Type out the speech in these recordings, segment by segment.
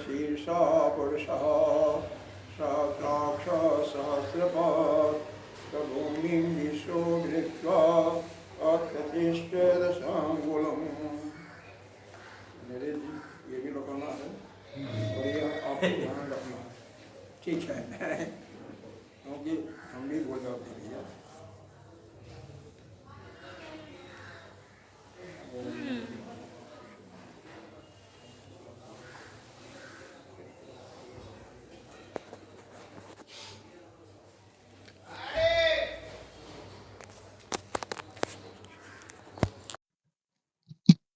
शीर्षा पुरुषः साक्षात् सहस्रपात् भूमिं विश्वो दृष्ट्वा अक्षतिष्ठदशाङ्गुलम्। मेरे जी ये भी लगाना है और ये आपको ध्यान रखना है, ठीक है? क्योंकि हम भी बोल जाते हैं भैया।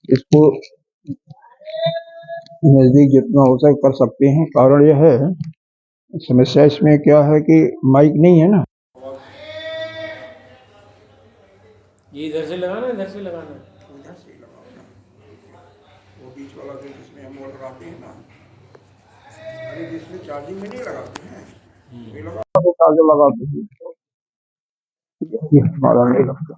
इसको नजदीक जितना हो सके कर सकते हैं। कारण यह है, समस्या इसमें क्या है कि माइक नहीं है ना। ये इधर से लगाना है, इधर से लगाना है, उधर से ही लगाओ ना, वो बीच वाला जो जिसमें हम वो लगाते हैं ना। अरे जिसमें चार्जिंग में नहीं लगाते हैं ये लगा तो चार्जर लगाते हैं, ये हमारा नहीं लगता।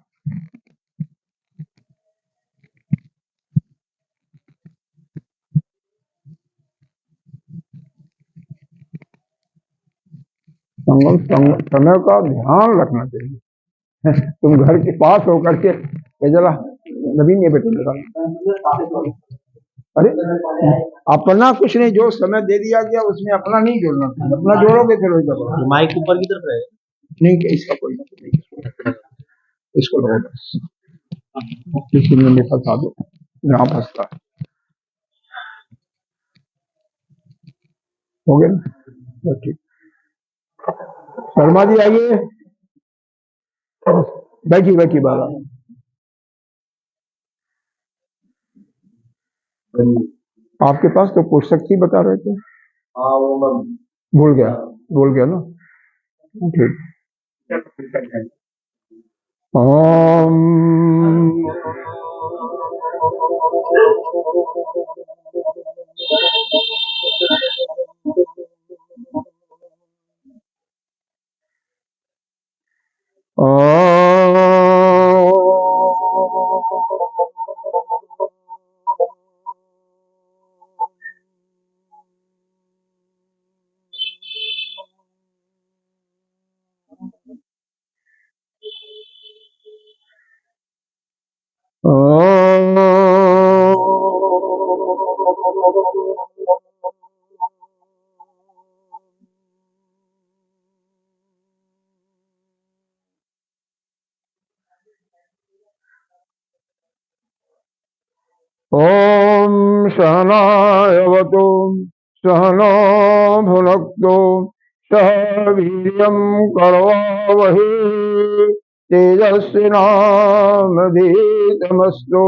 समय का ध्यान रखना चाहिए। तुम घर के पास होकर के जरा नवीन ये बेटे लगा। अरे अपना कुछ नहीं, जो समय दे दिया गया उसमें अपना नहीं जोड़ना था। अपना जोड़ोगे फिर वही करोगे। माइक ऊपर की तरफ रहेगा। नहीं, इसका कोई मतलब नहीं, इसको लगाओ बस, किसी में फंसा दो, यहाँ फंसता है। हो गया ना, बस ठीक। शर्मा जी आइए, बैठी बैठी बाला। आपके पास तो पुस्तक थी, बता रहे थे। हाँ वो मैं भूल गया ना, ठीक। ओम ओम सहनावतु सहनो भुनक्तु सह वीर्यं करवावहै तेजस्विनावधीतमस्तु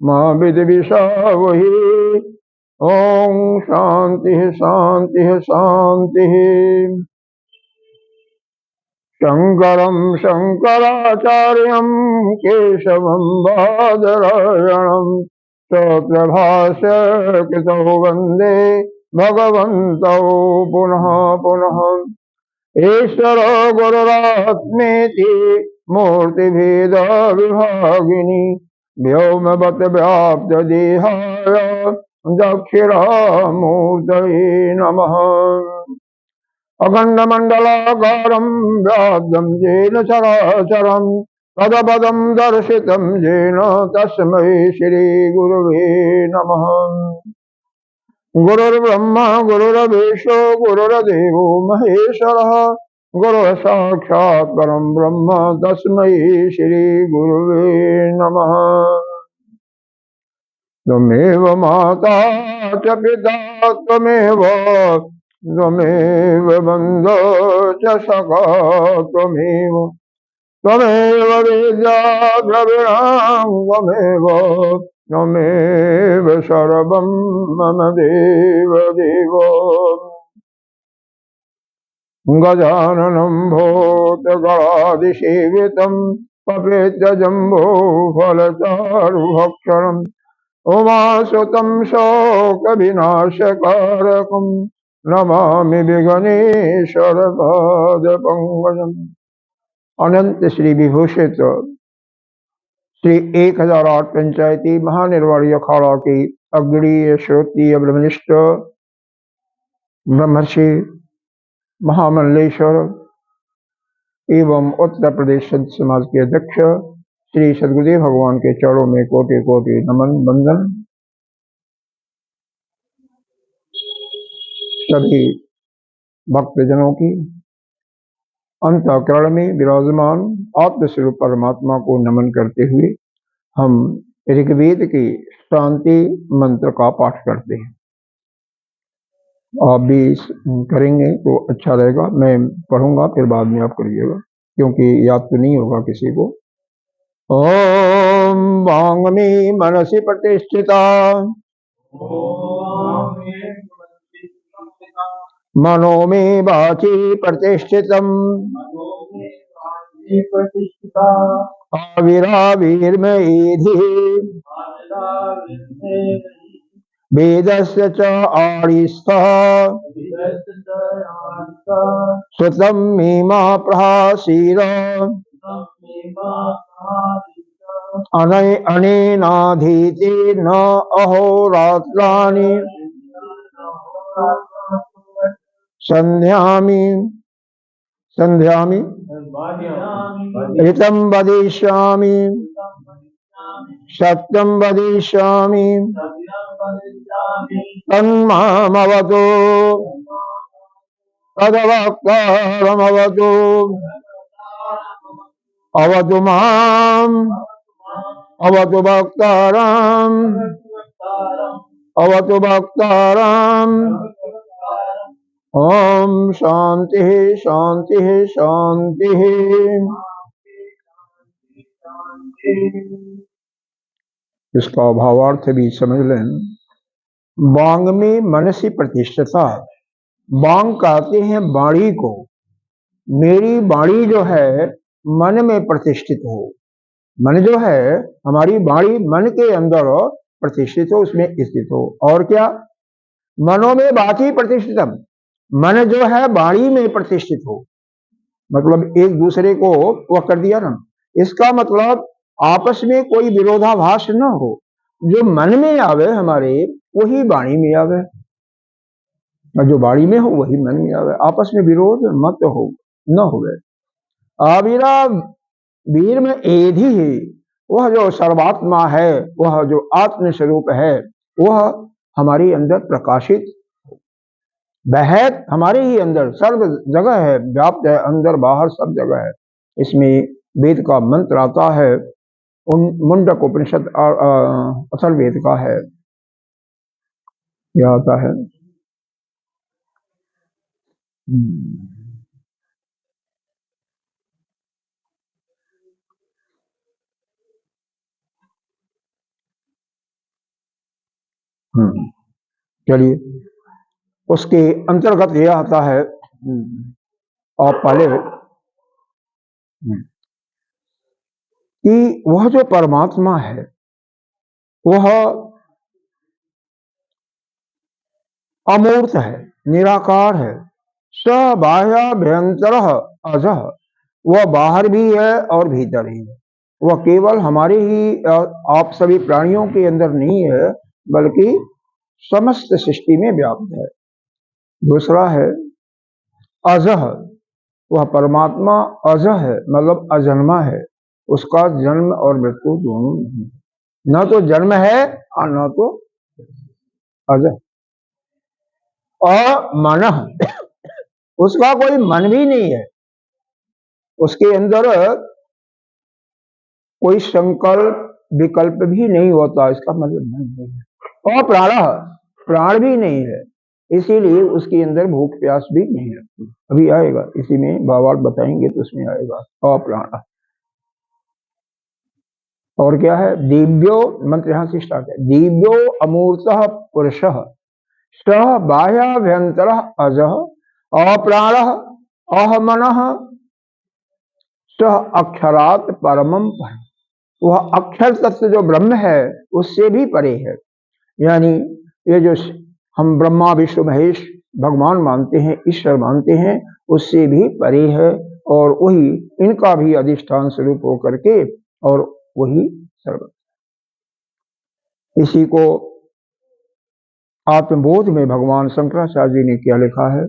मा विद्विषावहै। ओम शांति शांति शांति। शंकरं शंकराचार्यं केशवं बादरायणं स्वप्रभास्य कृतौ वन्दे भगवन्तौ पुनः पुनः। ईश्वरो गुरुरात्मेति मूर्तिभेद विभागिनी व्योमवत् व्याप्तदेहाय दक्षिणामूर्तये नमः। अखण्डमण्डलाकारं व्याप्तं येन चराचरं पदपदं दर्शितं येन तस्मै श्रीगुरुवे नमः। गुरुर्ब्रह्मा गुरुर्विष्णु गुरुर्देवो महेश्वरः गुरुः साक्षात् परं ब्रह्म तस्मै श्रीगुरुवे नमः। त्वमेव माता च पिता त्वमेव बन्धो च सखा त्वमेव विद्या द्रविणां त्वमेव सर्वं मम देव देव। गजाननं भूतगणाधिसेवितं पपेत्यजम्बूफलचारुभक्षणम् उमासुतं शोकविनाशकारकं नमामि विघ्नेश्वरपादपङ्कजम्। अनंत श्री विभूषित श्री 1008 पंचायती महानिर्वाणी अखाड़ा की अग्रणीय श्रोत्रीय ब्रह्मनिष्ठ ब्रह्मर्षि महामंडलेश्वर एवं उत्तर प्रदेश संत समाज के अध्यक्ष श्री सदगुरुदेव भगवान के चरणों में कोटि कोटि नमन बंदन। सभी भक्तजनों की अंतःकरण में विराजमान आत्मस्वरूप परमात्मा को नमन करते हुए हम ऋग्वेद की शांति मंत्र का पाठ करते हैं। आप भी करेंगे तो अच्छा रहेगा। मैं पढ़ूंगा फिर बाद में आप करिएगा, क्योंकि याद तो नहीं होगा किसी को। ओम वांग्मी मनसि प्रतिष्ठिता मनो में वाची प्रतिष्ठितम् आविराविर्मयेधि वेदस्य च आदिस्थः श्रुतं मे मा प्रहासीर अनेनाधीते न अहोरात्राणि संध्यामि ऋतं वदिष्यामि सत्यं वदिष्यामि तन्मामवतु तदवक्तारमवतु अवतु माम् अवतु वक्तारम् अवतु वक्तारम्। ओम शांति शांति शांति। इसका भावार्थ भी समझ लें। वांग में मनसी प्रतिष्ठता। वांग कहते हैं वाणी को। मेरी वाणी जो है मन में प्रतिष्ठित हो। मन जो है हमारी वाणी मन के अंदर प्रतिष्ठित हो, उसमें स्थित हो। और क्या? मनो में वाची प्रतिष्ठितम। मन जो है वाणी में प्रतिष्ठित हो, मतलब एक दूसरे को वह कर दिया ना। इसका मतलब आपस में कोई विरोधाभास न हो। जो मन में आवे हमारे वही वाणी में आवे, और जो वाणी में हो वही मन में आवे। आपस में विरोध मत हो न होवे। आविरा वीर में एधि ही, वह जो सर्वात्मा है, वह जो आत्म स्वरूप है, वह हमारे अंदर प्रकाशित, वह हमारे ही अंदर सर्व जगह है, व्याप्त है, अंदर बाहर सब जगह है। इसमें वेद का मंत्र आता है, उन मुंडक उपनिषद असल वेद का है। क्या आता है? चलिए, उसके अंतर्गत यह आता है। और पहले कि वह जो परमात्मा है वह अमूर्त है, निराकार है। स बाह्याभ्यंतर अजः, वह बाहर भी है और भीतर ही है। वह केवल हमारे ही आप सभी प्राणियों के अंदर नहीं है, बल्कि समस्त सृष्टि में व्याप्त है। दूसरा है अजः, वह परमात्मा अजः है, मतलब अजन्मा है। उसका जन्म और मृत्यु दोनों नहीं, न तो जन्म है और न तो अजः। अमन, उसका कोई मन भी नहीं है, उसके अंदर कोई संकल्प विकल्प भी नहीं होता, इसका मतलब मन नहीं है। और प्राण, प्राण भी नहीं है, इसीलिए उसके अंदर भूख प्यास भी नहीं लगती। अभी आएगा, इसी में भावार्थ बताएंगे तो उसमें आएगा अप्राण। और क्या है? दिव्यो, मंत्र यहां से स्टार्ट है। दिव्यो अमूर्तः पुरुषः स बाह्याभ्यंतरः अजः अप्राणः अहमनः स अक्षरात् परमं परम्। वह अक्षर तत्व जो ब्रह्म है उससे भी परे है। यानी ये जो हम ब्रह्मा विष्णु महेश भगवान मानते हैं, ईश्वर मानते हैं, उससे भी परे है। और वही इनका भी अधिष्ठान स्वरूप होकर के, और वही सर्व। इसी को आत्मबोध में भगवान शंकराचार्य जी ने क्या लिखा है?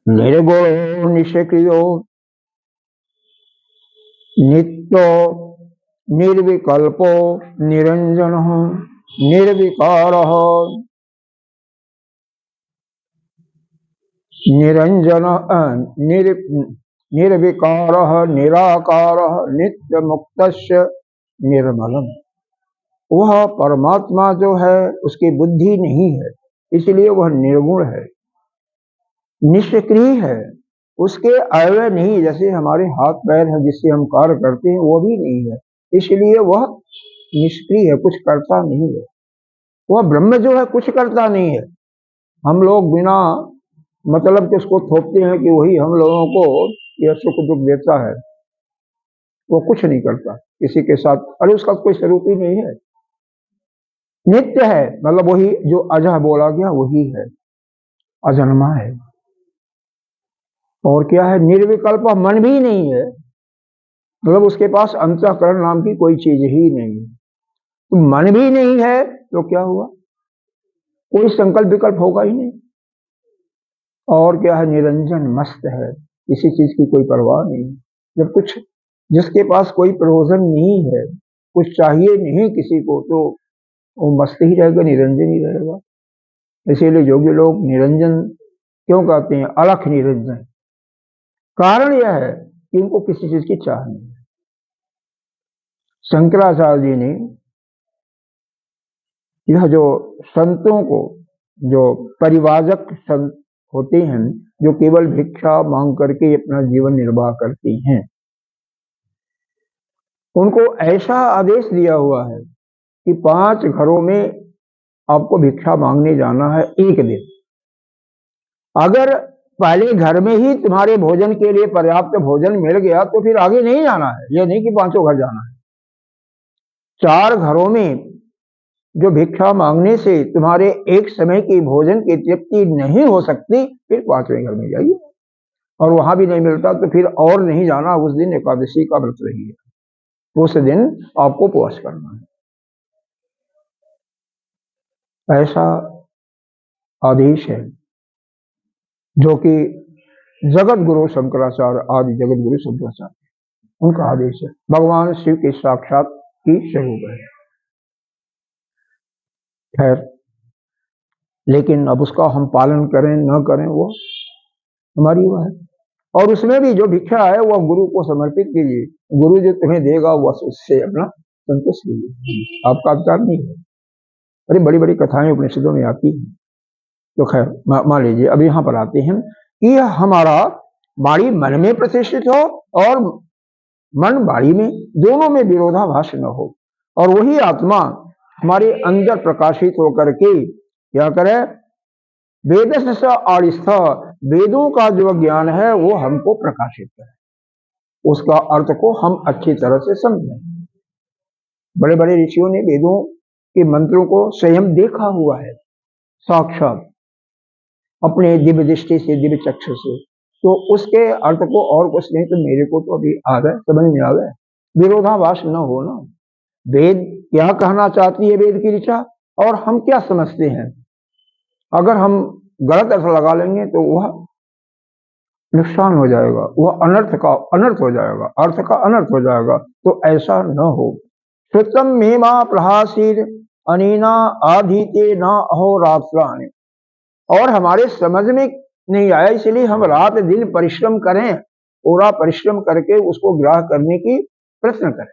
निर्गुणो निष्क्रियो नित्यो निर्विकल्पो निरंजन निर्विकार निरंजन निर्विकार निराकार नित्य मुक्त निर्मलम। वह परमात्मा जो है उसकी बुद्धि नहीं है, इसलिए वह निर्गुण है, निष्क्रिय है, उसके अवयव नहीं, जैसे हमारे हाथ पैर है जिससे हम कार्य करते हैं वो भी नहीं है, इसलिए वह निष्क्रिय है, कुछ करता नहीं है। वह ब्रह्म जो है कुछ करता नहीं है। हम लोग बिना मतलब कि उसको थोपते हैं कि वही हम लोगों को यह सुख दुख देता है, वो कुछ नहीं करता किसी के साथ। अरे उसका कोई स्वरूप ही नहीं है, नित्य है, मतलब वही जो अजह बोला गया वही है, अजन्मा है। और क्या है? निर्विकल्प, मन भी नहीं है, मतलब उसके पास अंतःकरण नाम की कोई चीज ही नहीं है। तो मन भी नहीं है तो क्या हुआ? कोई संकल्प विकल्प होगा ही नहीं। और क्या है? निरंजन, मस्त है, किसी चीज की कोई परवाह नहीं। जब कुछ जिसके पास कोई प्रयोजन नहीं है, कुछ चाहिए नहीं किसी को, तो वो मस्त ही रहेगा, निरंजन ही रहेगा। इसीलिए योगी लोग निरंजन क्यों कहते हैं? अलख निरंजन। कारण यह है कि उनको किसी चीज की चाह नहीं है। शंकराचार्य जी ने यह जो संतों को, जो परिवाजक संत होते हैं, जो केवल भिक्षा मांग करके अपना जीवन निर्वाह करते हैं, उनको ऐसा आदेश दिया हुआ है कि 5 घरों में आपको भिक्षा मांगने जाना है एक दिन। अगर पहले घर में ही तुम्हारे भोजन के लिए पर्याप्त भोजन मिल गया तो फिर आगे नहीं जाना है, यह नहीं कि 5 घर जाना है। 4 घरों में जो भिक्षा मांगने से तुम्हारे एक समय की भोजन की तृप्ति नहीं हो सकती, फिर 5वें घर में जाइए। और वहां भी नहीं मिलता तो फिर और नहीं जाना, उस दिन एकादशी का व्रत रहिए, उस दिन आपको उपवास करना है। ऐसा आदेश है जो कि जगत गुरु शंकराचार्य, आदि जगत गुरु शंकराचार्य, उनका आदेश है। भगवान शिव के साक्षात की स्वरूप है। खैर, लेकिन अब उसका हम पालन करें न करें वो हमारी वह है। और उसमें भी जो भिक्षा है वह गुरु को समर्पित कीजिए, गुरु जो तुम्हें देगा वह उससे अपना संतुष्ट कीजिए, आपका अधिकार नहीं है। अरे बड़ी बड़ी कथाएं उपनिषदों में आती हैं। तो खैर मान लीजिए, अब यहाँ पर आते हैं कि हमारा वाणी मन में प्रतिष्ठित हो और मन वाणी में, दोनों में विरोधाभास न हो, और वही आत्मा हमारे अंदर प्रकाशित होकर के क्या करे? वेद से आरिस्थ, वेदों का जो ज्ञान है वो हमको प्रकाशित करे, उसका अर्थ को हम अच्छी तरह से समझें। बड़े बड़े ऋषियों ने वेदों के मंत्रों को स्वयं देखा हुआ है, साक्षात अपने दिव्य दृष्टि से, दिव्य चक्षु से। तो उसके अर्थ को और कुछ नहीं तो मेरे को तो अभी आ गए, समझ में आ गए। विरोधाभास न हो ना, वेद क्या कहना चाहती है, वेद की ऋचा, और हम क्या समझते हैं। अगर हम गलत अर्थ लगा लेंगे तो वह नुकसान हो जाएगा, वह अनर्थ का अनर्थ हो जाएगा, अर्थ का अनर्थ हो जाएगा। तो ऐसा न हो। श्रुतम मेमा प्रहासीर अनीना आधीते न अहोरात्राणि। और हमारे समझ में नहीं आया, इसलिए हम रात दिन परिश्रम करें, पूरा परिश्रम करके उसको ग्राह करने की प्रयत्न करें,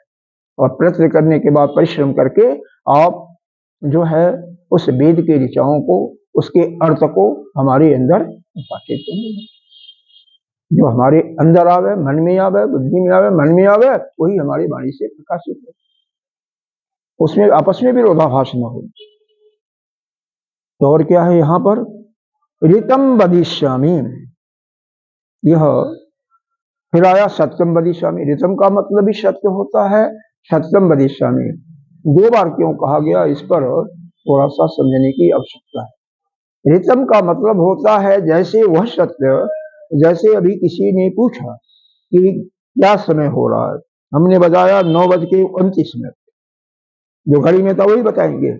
और प्रयत्न करने के बाद परिश्रम करके आप जो है उस वेद के ऋचाओं को, उसके अर्थ को हमारे अंदर प्रकाशित करें। जो हमारे अंदर आवे, मन में आवे, बुद्धि में आवे, मन में आवे, वही हमारी वाणी से प्रकाशित हो, उसमें आपस में विरोधाभास न हो। तो और क्या है यहाँ पर? ऋतम वदिष्यामि, यह फिर आया सत्यम वदिष्यामि। ऋतम का मतलब भी सत्य होता है, सत्यम वदिष्यामि 2 बार क्यों कहा गया, इस पर थोड़ा सा समझने की आवश्यकता है। ऋतम का मतलब होता है जैसे वह सत्य, जैसे अभी किसी ने पूछा कि क्या समय हो रहा है, हमने बजाया 9:29, जो घड़ी में था वही बताएंगे।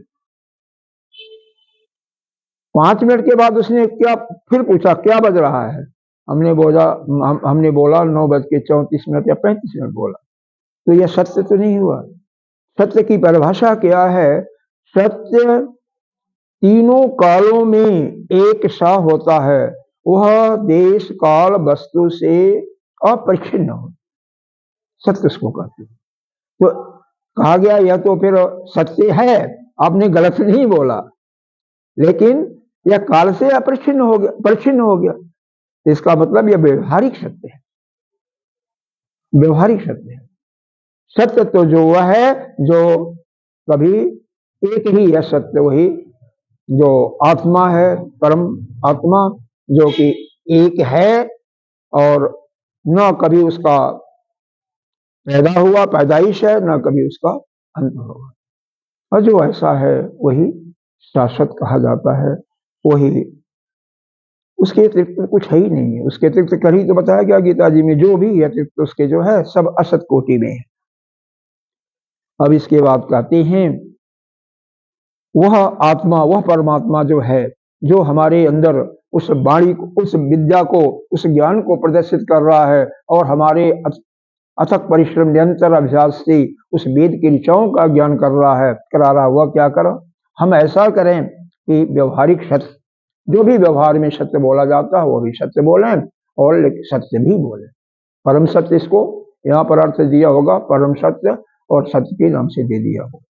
5 मिनट के बाद उसने क्या फिर पूछा क्या बज रहा है। हमने बोला 9:34 या 35 मिनट बोला। तो यह सत्य तो नहीं हुआ। सत्य की परिभाषा क्या है? सत्य तीनों कालों में एक सा होता है, वह देश काल वस्तु से अपरिच्छिन्न हो, सत्य उसको कहते हैं। तो कहा गया यह तो फिर सत्य है, आपने गलत नहीं बोला, लेकिन यह काल से अपरिच्छिन्न हो गया, परिच्छिन्न हो गया। इसका मतलब यह व्यवहारिक सत्य है, व्यवहारिक सत्य है। सत्य तो जो वह है जो कभी एक ही है सत्य, वही जो आत्मा है, परम आत्मा, जो कि एक है और न कभी उसका पैदा हुआ, पैदाइश है, न कभी उसका अंत होगा। और जो ऐसा है वही शाश्वत कहा जाता है, वही, उसके अतिरिक्त कुछ है ही नहीं है। उसके अतिरिक्त कहीं तो बताया गया गीता जी में, जो भी अतिरिक्त उसके जो है सब असत कोटि में है। अब इसके बाद कहते हैं वह आत्मा, वह परमात्मा जो है, जो हमारे अंदर उस वाणी को, उस विद्या को, उस ज्ञान को प्रदर्शित कर रहा है और हमारे अथक परिश्रम निरंतर अभ्यास से उस वेद के ऋचाओं का ज्ञान कर रहा है, करा रहा हुआ। क्या करें हम? ऐसा करें कि व्यवहारिक सत्य, जो भी व्यवहार में सत्य बोला जाता है वो भी सत्य बोलें और सत्य भी बोलें। परम सत्य इसको यहाँ पर अर्थ दिया होगा, परम सत्य, और सत्य के नाम से दे दिया होगा।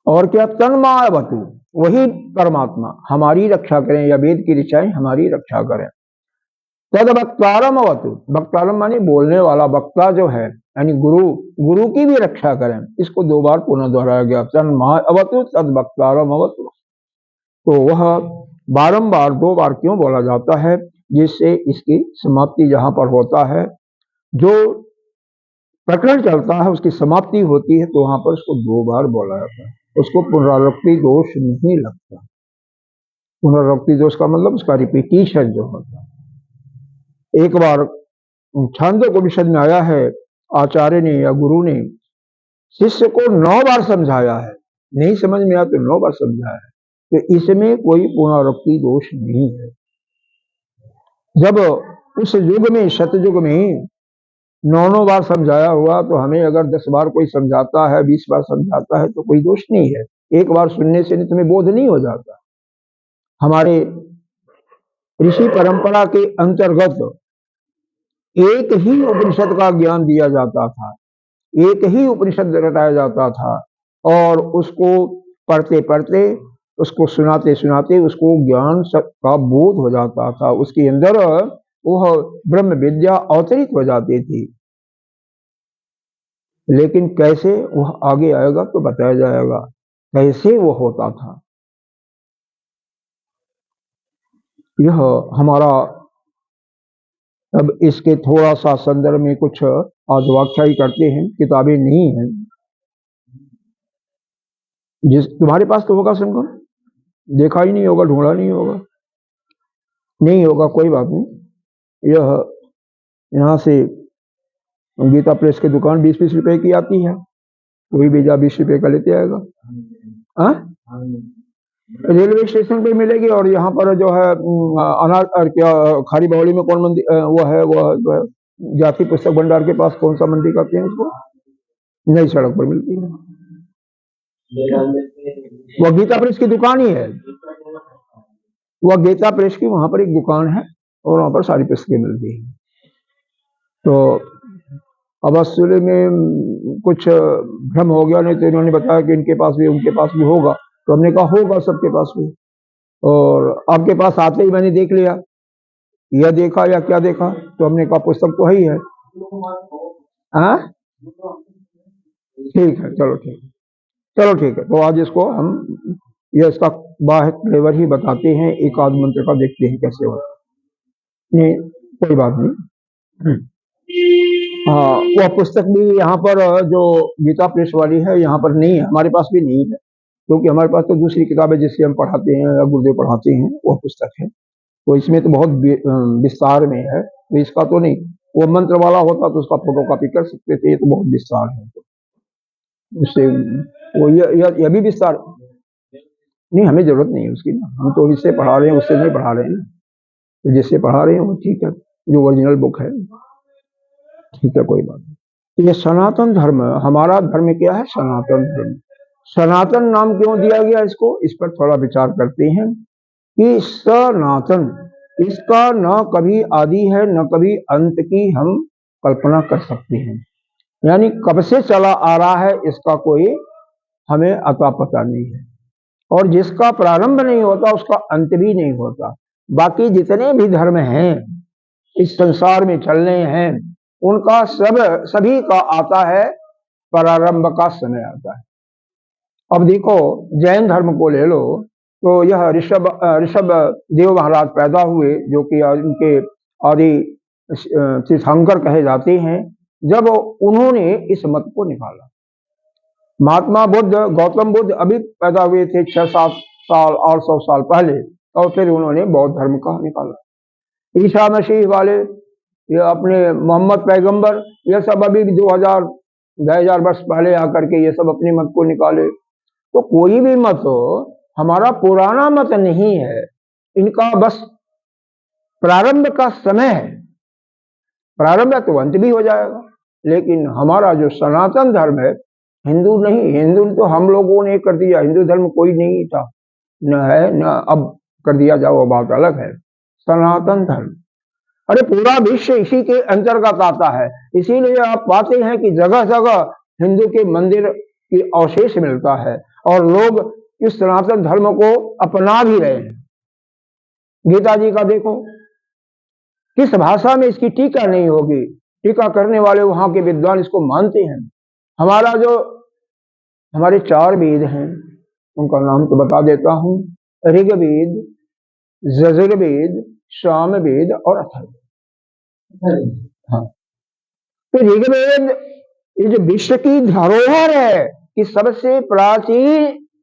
और क्या? तन्मावतु, वही परमात्मा हमारी रक्षा करें, या वेद की ऋचाएं हमारी रक्षा करें। तद वक्तारम अवतु, वक्तारम माने बोलने वाला, वक्ता जो है यानी गुरु, गुरु की भी रक्षा करें। इसको 2 बार पुनः दोहराया गया, तन्मा अवतु तद वक्तारम अवतु। तो वह बारंबार 2 बार क्यों बोला जाता है? जिससे इसकी समाप्ति जहां पर होता है, जो प्रकरण चलता है उसकी समाप्ति होती है, तो वहां पर उसको 2 बार बोला जाता है। उसको पुनरावृत्ति दोष नहीं लगता। पुनरावृत्ति दोष का मतलब उसका रिपीटिशन जो होता है। एक बार छांदोग्योपनिषद में आया है, आचार्य ने या गुरु ने शिष्य को 9 बार समझाया है, नहीं समझ में आया तो 9 बार समझाया है। तो इसमें कोई पुनरावृत्ति दोष नहीं है। जब उस युग में, सतयुग में 9 बार समझाया हुआ, तो हमें अगर 10 बार कोई समझाता है, 20 बार समझाता है तो कोई दोष नहीं है। एक बार सुनने से नहीं तुम्हें बोध नहीं हो जाता। हमारे ऋषि परंपरा के अंतर्गत एक ही उपनिषद का ज्ञान दिया जाता था, एक ही उपनिषद रटाया जाता था, और उसको पढ़ते पढ़ते, उसको सुनाते सुनाते उसको ज्ञान का बोध हो जाता था। उसके अंदर वह ब्रह्म विद्या अवतरित हो जाती थी। लेकिन कैसे वह आगे आएगा तो बताया जाएगा, कैसे वो होता था। यह हमारा, अब इसके थोड़ा सा संदर्भ में कुछ आज व्याख्या ही करते हैं, किताबें नहीं हैं। जिस तुम्हारे पास तो होगा संगम, देखा ही नहीं होगा, ढूंढा नहीं होगा, नहीं होगा, कोई बात नहीं। यह यहाँ से गीता प्रेस की दुकान 20-20 रुपए की आती है, कोई भी जा 20 रुपए का लेते आएगा। रेलवे स्टेशन पे मिलेगी। और यहाँ पर जो है अनाज और क्या खारी बावली में कौन मंदिर वो है, वो जाति पुस्तक भंडार के पास कौन सा मंदिर कहते हैं उसको, नई सड़क पर मिलती है। वह गीता प्रेस की दुकान ही है, वह गीता प्रेस की वहां पर एक दुकान है और वहां पर सारी पुस्तकें मिलती है। तो अब असुल में कुछ भ्रम हो गया, नहीं तो इन्होंने बताया कि इनके पास भी उनके पास भी होगा, तो हमने कहा होगा सबके पास भी। और आपके पास आते ही मैंने देख लिया, यह देखा या क्या देखा, तो हमने कहा पुस्तक तो है ही है। हाँ ठीक है, चलो ठीक है, चलो ठीक है। तो आज इसको हम यह इसका बाह्य फ्लेवर ही बताते हैं, एक आध मंत्र का देखते हैं कैसे होता नहीं, कोई बात नहीं। हाँ, वह पुस्तक भी यहाँ पर जो गीता प्रेस वाली है यहाँ पर नहीं है, हमारे पास भी नहीं है, क्योंकि हमारे पास तो दूसरी किताबें जिससे हम पढ़ाते हैं या गुरुदेव पढ़ाते हैं वह पुस्तक है। तो इसमें तो बहुत विस्तार में है, तो इसका तो नहीं। वो मंत्र वाला होता तो उसका फोटो कॉपी कर सकते थे, ये तो बहुत विस्तार है। उससे वो यह भी विस्तार नहीं, हमें जरूरत नहीं है उसकी ना, हम तो इससे पढ़ा रहे हैं, उससे नहीं पढ़ा रहे हैं। तो जिससे पढ़ा रहे हैं वो ठीक है, जो ओरिजिनल बुक है, ठीक है, कोई बात नहीं। तो ये सनातन धर्म, हमारा धर्म क्या है? सनातन धर्म। सनातन नाम क्यों दिया गया इसको, इस पर थोड़ा विचार करते हैं कि सनातन, इसका न कभी आदि है न कभी अंत की हम कल्पना कर सकते हैं। यानी कब से चला आ रहा है इसका कोई हमें अता पता नहीं है, और जिसका प्रारंभ नहीं होता उसका अंत भी नहीं होता। बाकी जितने भी धर्म हैं इस संसार में चल रहे हैं, उनका सभी का आता है प्रारंभ का समय आता है। अब देखो, जैन धर्म को ले लो, तो यह ऋषभ देव महाराज पैदा हुए, जो कि उनके आदि तीर्थंकर कहे जाते हैं। जब उन्होंने इस मत को निकाला, महात्मा बुद्ध, गौतम बुद्ध अभी पैदा हुए थे 600-7 साल 800 साल पहले, और फिर उन्होंने बौद्ध धर्म का निकाला। ईसा मसीह वाले, ये अपने मोहम्मद पैगंबर, ये सब अभी 2000 वर्ष पहले आकर के ये सब अपने मत को निकाले। तो कोई भी मत हो, हमारा पुराना मत नहीं है, इनका बस प्रारंभ का समय है, प्रारंभ है तो अंत भी हो जाएगा। लेकिन हमारा जो सनातन धर्म है, हिंदू नहीं, हिंदू तो हम लोगों ने कर दिया, हिंदू धर्म कोई नहीं था, न है न अब कर दिया जाए, वो बात अलग है। सनातन धर्म, अरे पूरा विश्व इसी के अंतर्गत आता है। इसीलिए आप पाते हैं कि जगह जगह हिंदू के मंदिर की अवशेष मिलता है, और लोग इस सनातन धर्म को अपना भी रहे हैं। गीता जी का देखो, किस भाषा में इसकी टीका नहीं होगी, टीका करने वाले वहां के विद्वान इसको मानते हैं। हमारा जो हमारे 4 वेद हैं, उनका नाम तो बता देता हूं, ऋग्वेद, यजुर्वेद, सामवेद और अथर्ववेद। हाँ, तो ऋग्वेद ये जो विश्व की धरोहर है कि सबसे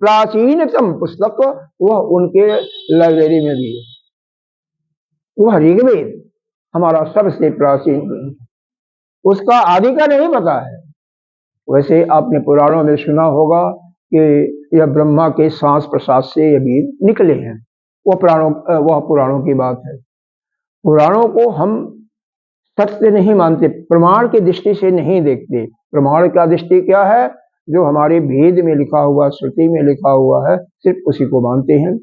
प्राचीनतम पुस्तक, वह उनके लाइब्रेरी में भी है। वह ऋग्वेद हमारा सबसे प्राचीन ग्रंथ, उसका आदि का नहीं पता है। वैसे आपने पुराणों में सुना होगा कि यह ब्रह्मा के सांस प्रसाद से ये वेद निकले हैं, वह पुराणों की बात है। पुराणों को हम सत्य नहीं मानते, प्रमाण की दृष्टि से नहीं देखते। प्रमाण का दृष्टि क्या है? जो हमारे वेद में लिखा हुआ, श्रुति में लिखा हुआ है, सिर्फ उसी को मानते हैं।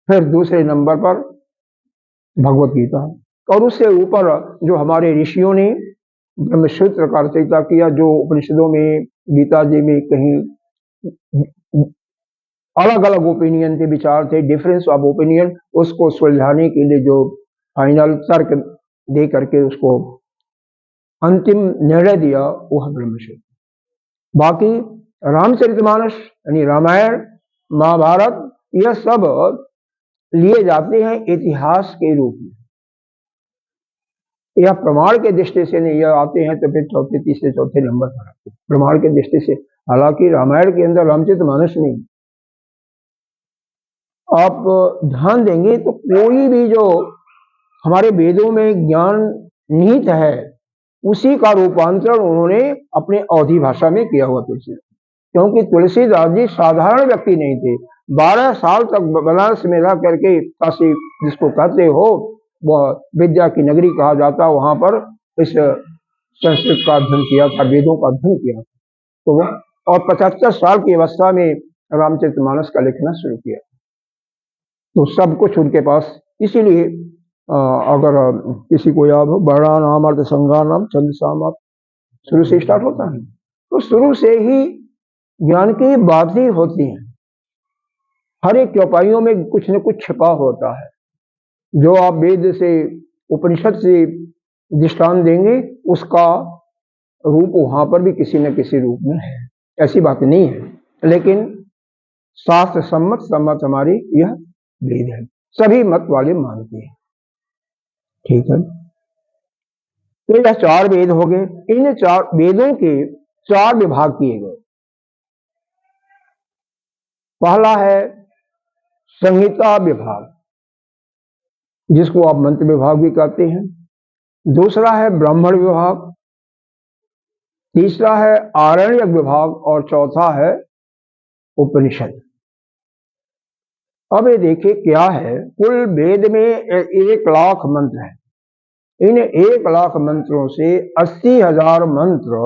फिर दूसरे नंबर पर भगवत गीता, और उससे ऊपर जो हमारे ऋषियों ने ब्रह्मसूत्र का रचयिता किया, जो उपनिषदों में, गीता जी में कहीं अलग अलग ओपिनियन थे, विचार थे, डिफरेंस ऑफ ओपिनियन, उसको सुलझाने के लिए जो फाइनल तर्क दे करके उसको अंतिम निर्णय दिया, वह ब्रह्मसूत्र। बाकी रामचरितमानस यानी रामायण, महाभारत, यह सब लिए जाते हैं इतिहास के रूप में, यह प्रमाण के दृष्टि से नहीं। यह आते हैं तो फिर चौथे, तीसरे, चौथे नंबर पर आते हैं प्रमाण के दृष्टि से। हालांकि रामायण के अंदर रामचरितमानस में आप ध्यान देंगे तो कोई भी जो हमारे वेदों में ज्ञान निहित है, उसी का रूपांतरण उन्होंने अपने अवधी भाषा में किया हुआ तुलसीदास। क्योंकि तुलसीदास जी साधारण व्यक्ति नहीं थे। 12 साल तक बनारस में रह करके, काशी जिसको कहते हो, वह विद्या की नगरी कहा जाता, वहां पर इस संस्कृत का अध्ययन किया था, वेदों का अध्ययन किया था। तो वह, और 75 साल की अवस्था में रामचरितमानस का लिखना शुरू किया। तो सब कुछ उनके पास। इसीलिए अगर किसी को याद हो, वर्णानाम अर्थ संज्ञानाम छंद सामाप, शुरू से स्टार्ट होता है, तो शुरू से ही ज्ञान की बातें होती हैं। हर एक चौपाइयों में कुछ न कुछ छिपा होता है। जो आप वेद से, उपनिषद से दृष्टांत देंगे, उसका रूप वहां पर भी किसी न किसी रूप में है, ऐसी बात नहीं है। लेकिन शास्त्र सम्मत हमारी यह वेद है, सभी मत वाले मानते हैं। ठीक है, तो यह 4 वेद हो गए। इन 4 वेदों के 4 विभाग किए गए। पहला है संहिता विभाग, जिसको आप मंत्र विभाग भी कहते हैं। दूसरा है ब्राह्मण विभाग, तीसरा है आरण्यक विभाग और चौथा है उपनिषद। अब ये देखिए क्या है, कुल वेद में 1,00,000 मंत्र है। इन 1,00,000 मंत्रों से 80,000 मंत्र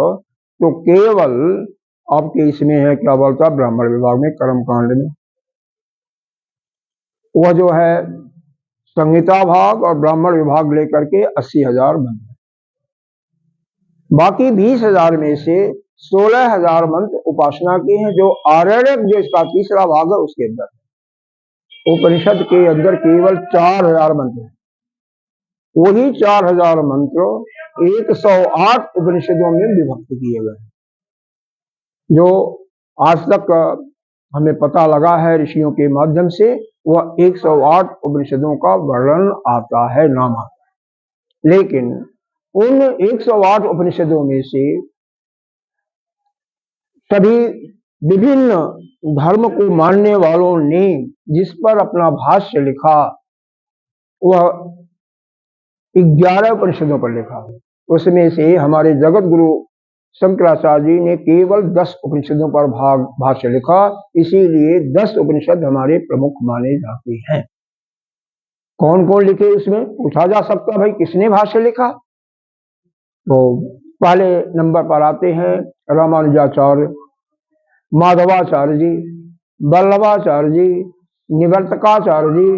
तो केवल आपके इसमें है, क्या बोलता, ब्राह्मण विभाग में, कर्मकांड में। वह जो है संहिता भाग और ब्राह्मण विभाग लेकर के 80,000 मंत्र। बाकी 20,000 में से 16,000 मंत्र उपासना के हैं, जो आरण्यक, जो इसका तीसरा भाग है, उसके अंदर। उपनिषद के अंदर केवल 4,000 मंत्र हैं। वही 4,000 मंत्र 108 उपनिषदों में विभक्त किए गए, जो आज तक हमें पता लगा है ऋषियों के माध्यम से। वह 108 उपनिषदों का वर्णन आता है, नाम आता है। लेकिन उन 108 उपनिषदों में से सभी विभिन्न धर्म को मानने वालों ने जिस पर अपना भाष्य लिखा, वह 11 उपनिषदों पर लिखा। उसमें से हमारे जगत गुरु शंकराचार्य जी ने केवल 10 उपनिषदों पर भाष्य लिखा, इसीलिए 10 उपनिषद हमारे प्रमुख माने जाते हैं। कौन कौन लिखे उसमें पूछा जा सकता, भाई किसने भाष्य लिखा? तो पहले नंबर पर आते हैं रामानुजाचार्य, माधवाचार्य जी, वल्लभाचार्य जी, निवर्तकाचार्य जी,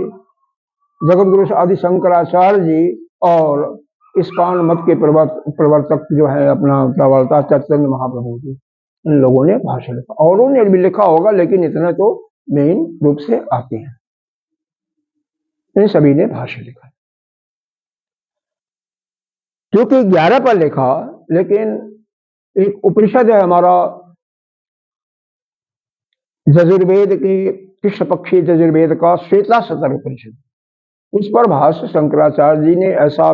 जगतगुरु आदि शंकराचार्य जी, और इस्कॉन मत के प्रवर्तक जो है अपना क्या बोलता है चैतन्य महाप्रभु जी। इन लोगों ने भाष्य लिखा, औरों ने भी लिखा होगा, लेकिन इतना तो मेन रूप से आते हैं। इन सभी ने भाष्य लिखा, क्योंकि 11 पर लिखा। लेकिन एक उपनिषद है हमारा यजुर्वेद के कृष्ण पक्षी यजुर्वेद का श्वेता सतर उपनिषद, उस पर भाष्य शंकराचार्य जी ने, ऐसा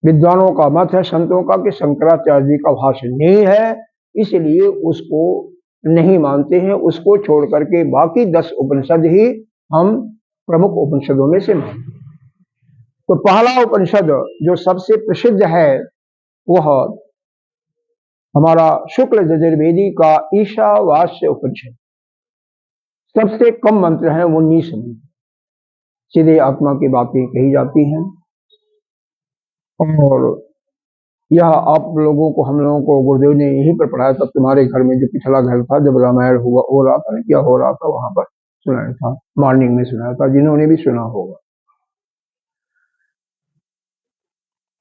विद्वानों का मत है, संतों का, कि शंकराचार्य जी का भाष्य नहीं है, इसलिए उसको नहीं मानते हैं। उसको छोड़ करके बाकी 10 उपनिषद ही हम प्रमुख उपनिषदों में से मानते हैं। तो पहला उपनिषद जो सबसे प्रसिद्ध है वह हमारा शुक्ल यजुर्वेदी का ईशावास्य उपनिषद। सबसे कम मंत्र हैं, 19 मंत्र, सीधे आत्मा की बातें कही जाती हैं। और यह आप लोगों को, हम लोगों को गुरुदेव ने यहीं पर पढ़ाया था। तुम्हारे घर में जो पिछला घर था, जब रामायण हुआ हो रहा था, क्या हो रहा था, वहां पर सुनाया था, मॉर्निंग में सुनाया था, जिन्होंने भी सुना होगा।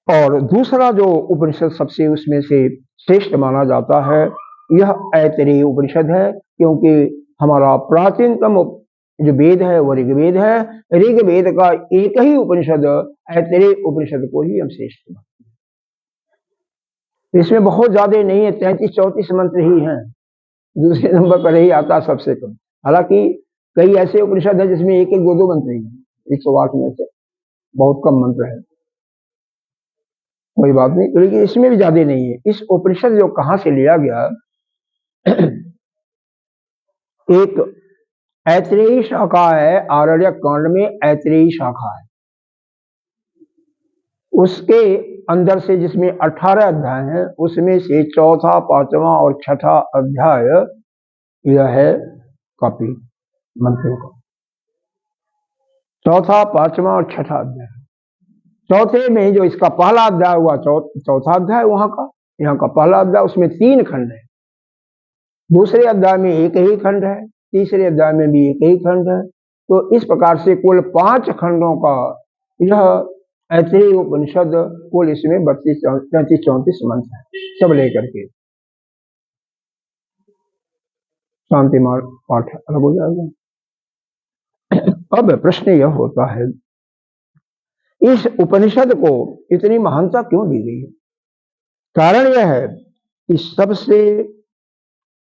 और दूसरा जो उपनिषद सबसे उसमें से श्रेष्ठ माना जाता है, यह ऐतरेय उपनिषद है, क्योंकि हमारा प्राचीनतम जो वेद है वो ऋग्वेद है। ऋग्वेद का एक ही उपनिषद, ऐतरेय उपनिषद को ही हम श्रेष्ठ मानते हैं। इसमें बहुत ज्यादा नहीं है, 33-34 मंत्र ही हैं। दूसरे नंबर पर ही आता सबसे कम। हालांकि कई ऐसे उपनिषद है जिसमें एक 2 मंत्र ही है, 108 में से बहुत कम मंत्र है। कोई बात नहीं, लेकिन इसमें भी ज्यादा नहीं है। इस उपनिषद जो कहां से लिया गया, एक ऐतरेयी शाखा है, आरण्यक कांड में ऐतरेयी शाखा है, उसके अंदर से, जिसमें 18 अध्याय हैं, उसमें से चौथा, पांचवा और छठा अध्याय यह है कॉपी मंत्रों का। चौथा, पांचवा और छठा अध्याय। चौथे में जो इसका पहला अध्याय हुआ, चौथा अध्याय वहां का, यहाँ का पहला अध्याय, उसमें 3 खंड है। दूसरे अध्याय में एक ही खंड है, तीसरे अध्याय में भी एक ही खंड है। तो इस प्रकार से कुल 5 खंडों का यह ऐतरेय उपनिषद, कुल इसमें 33-34 मंत्र है, सब लेकर के। शांति मार्ग पाठ अलग हो जाएगा। अब प्रश्न यह होता है, इस उपनिषद को इतनी महानता क्यों दी गई है? कारण यह है कि सबसे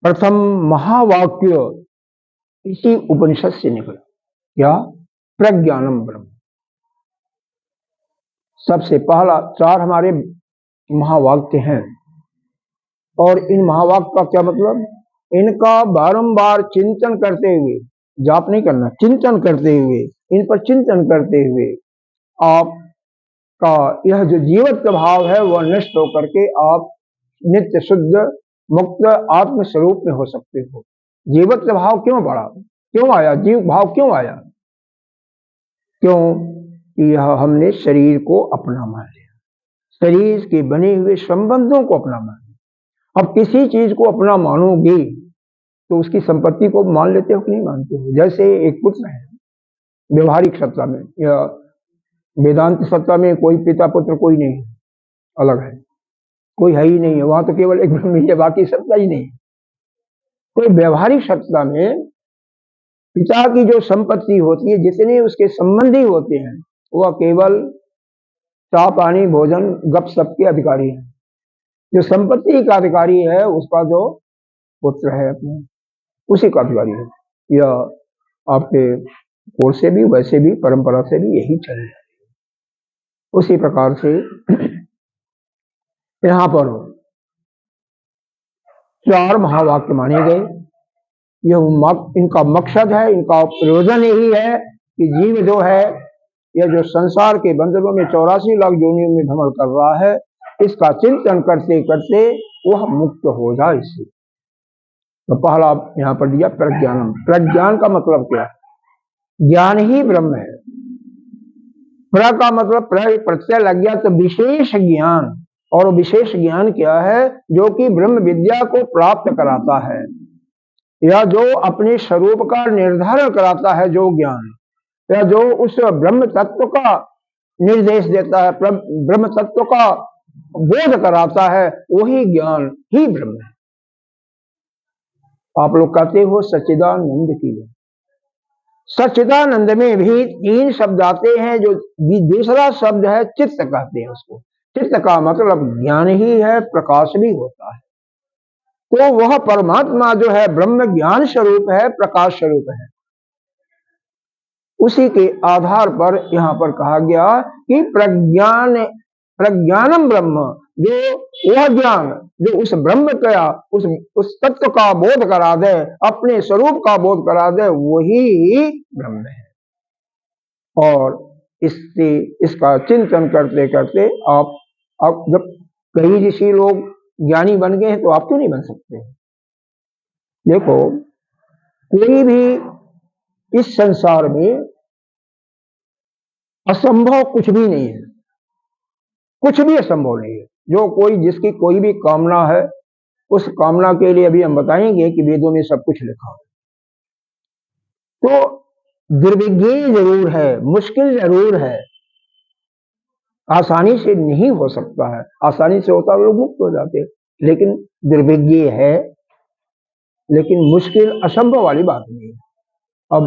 प्रथम महावाक्य इसी उपनिषद से निकला। क्या? प्रज्ञानम ब्रह्म। सबसे पहला 4 हमारे महावाक्य हैं, और इन महावाक्य का क्या मतलब? इनका बारंबार चिंतन करते हुए, जाप नहीं करना, चिंतन करते हुए, इन पर चिंतन करते हुए आपका यह जो जीवत्व भाव है वह नष्ट होकर के आप नित्य शुद्ध मुक्त आत्म स्वरूप में हो सकते हो। जीवत्व भाव क्यों बढ़ा, क्यों आया, जीव भाव क्यों आया? क्यों? यह हमने शरीर को अपना मान लिया, शरीर के बने हुए संबंधों को अपना मान लिया। अब किसी चीज को अपना मानोगे तो उसकी संपत्ति को मान लेते हो कि नहीं मानते हो? जैसे एक पुत्र है, व्यवहारिक सत्ता में या वेदांत सत्ता में कोई पिता पुत्र कोई नहीं है, अलग है, कोई है ही नहीं है, वहां तो केवल एक ब्रह्म ही है, बाकी सत्ता ही नहीं है। कोई व्यवहारिक सत्ता में पिता की जो संपत्ति होती है, जितने उसके संबंधी होते हैं, वह केवल चाह पानी भोजन गप सप के अधिकारी है। जो संपत्ति का अधिकारी है उसका जो पुत्र है अपने, उसी का अधिकारी है। यह आपके पूर्व से भी वैसे भी परंपरा से भी यही चल रहा है। उसी प्रकार से यहाँ पर 4 महावाक्य माने गए। इनका मकसद है, इनका प्रयोजन यही है कि जीव जो है, यह जो संसार के बंधनों में 84 लाख योनियों में भ्रमण कर रहा है, इसका चिंतन करते करते वह मुक्त हो जाए इससे। तो पहला यहाँ पर दिया प्रज्ञानम। प्रज्ञान का मतलब क्या है? ज्ञान ही ब्रह्म है। प्र का मतलब प्रत्यय लग गया तो विशेष ज्ञान, और विशेष ज्ञान क्या है? जो कि ब्रह्म विद्या को प्राप्त कराता है, या जो अपने स्वरूप का निर्धारण कराता है, जो ज्ञान, या जो उस ब्रह्म तत्व का निर्देश देता है, ब्रह्म तत्व का बोध कराता है, वही ज्ञान ही ब्रह्म है। आप लोग कहते हो सच्चिदानंद की। सच्चिदानंद में भी 3 शब्द आते हैं, जो दूसरा शब्द है चित्त कहते हैं उसको। चित्त का मतलब ज्ञान ही है, प्रकाश भी होता है। तो वह परमात्मा जो है ब्रह्म ज्ञान स्वरूप है, प्रकाश स्वरूप है। उसी के आधार पर यहाँ पर कहा गया कि प्रज्ञानम ब्रह्म, जो वह ज्ञान जो उस ब्रह्म का उस तत्व का बोध करा दे, अपने स्वरूप का बोध करा दे, वही ब्रह्म है। और इसका चिंतन करते करते आप जब कई ऋषि लोग ज्ञानी बन गए हैं, तो आप क्यों नहीं बन सकते? देखो, कोई भी इस संसार में असंभव कुछ भी नहीं है, कुछ भी असंभव नहीं है। जो जिसकी कोई भी कामना है, उस कामना के लिए अभी हम बताएंगे कि वेदों में सब कुछ लिखा है। तो दुर्विज्ञ जरूर है, मुश्किल जरूर है, आसानी से नहीं हो सकता है। आसानी से होता है लोग मुक्त हो जाते हैं, लेकिन दुर्विज्ञ है, लेकिन मुश्किल असंभव वाली बात नहीं है। अब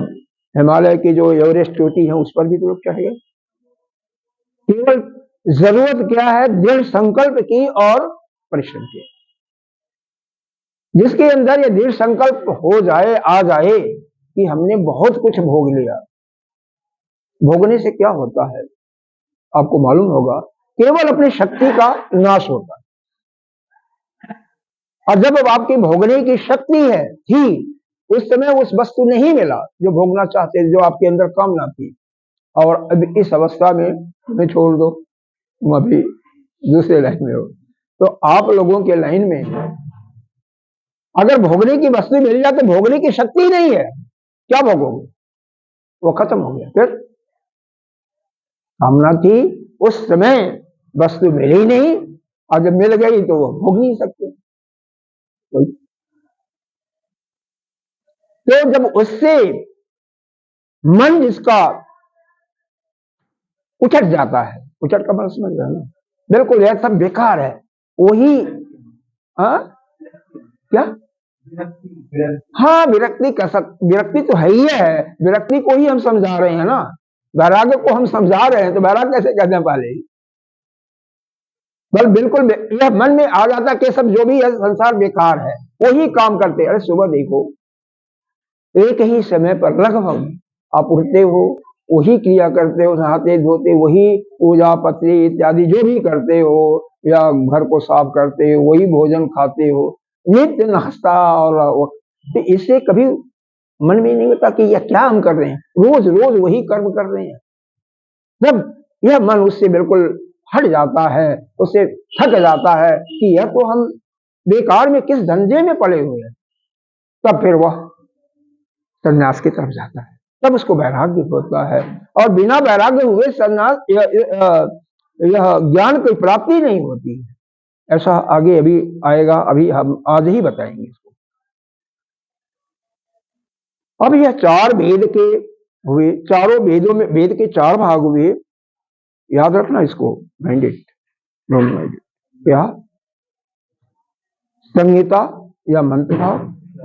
हिमालय की जो एवरेस्ट चोटी है, उस पर भी तो लोग चढ़ गए। केवल जरूरत क्या है? दृढ़ संकल्प की और परिश्रम की। जिसके अंदर ये दृढ़ संकल्प हो जाए, आ जाए कि हमने बहुत कुछ भोग लिया। भोगने से क्या होता है आपको मालूम होगा, केवल अपनी शक्ति का नाश होता है। और जब आपकी भोगने की शक्ति है थी, उस समय उस वस्तु नहीं मिला जो भोगना चाहते, जो आपके अंदर कामना थी, और अब इस अवस्था में हमें छोड़ दो, तुम अभी दूसरे लाइन में हो। तो आप लोगों के लाइन में अगर भोगने की वस्तु मिल जाए तो भोगने की शक्ति नहीं है, क्या भोगोगे? वो खत्म हो गया। फिर कामना थी, उस समय वस्तु मिली नहीं, और जब मिल गई तो वो भोग नहीं सकते। तो जब उससे मन जिसका उचट जाता है, उचट का मतलब समझ रहे हैं ना, बिल्कुल यह सब बेकार है, वही क्या? हाँ, विरक्ति तो है ही है। विरक्ति को ही हम समझा रहे हैं ना, वैराग्य को हम समझा रहे हैं, तो वैराग्य कैसे कहते हैं पहले ही? बल बिल्कुल यह मन में आ जाता कि सब जो भी है संसार बेकार है, वही काम करते। अरे सुबह देखो, एक ही समय पर लगभग आप उठते हो, वही क्रिया करते हो, नहाते धोते, वही पूजा पत्री इत्यादि जो भी करते हो, या घर को साफ करते हो, वही भोजन खाते हो, नित्य नाश्ता। और तो इससे कभी मन में नहीं होता कि यह क्या हम कर रहे हैं, रोज रोज वही कर्म कर रहे हैं। जब यह मन उससे बिल्कुल हट जाता है, उससे थक जाता है कि यह तो हम बेकार में किस धंधे में पड़े हुए हैं, तब फिर वह संन्यास की तरफ जाता है, तब उसको वैराग्य होता है। और बिना वैराग्य हुए संन्यास यह ज्ञान की प्राप्ति नहीं होती है। ऐसा आगे अभी आएगा, अभी हम आज ही बताएंगे इसको। अब यह चार वेद के हुए, चारों वेदों में, वेद के चार भाग हुए, याद रखना इसको, माइंडेड, डोंट माइंडेड। क्या? संहिता या मंत्र भाग,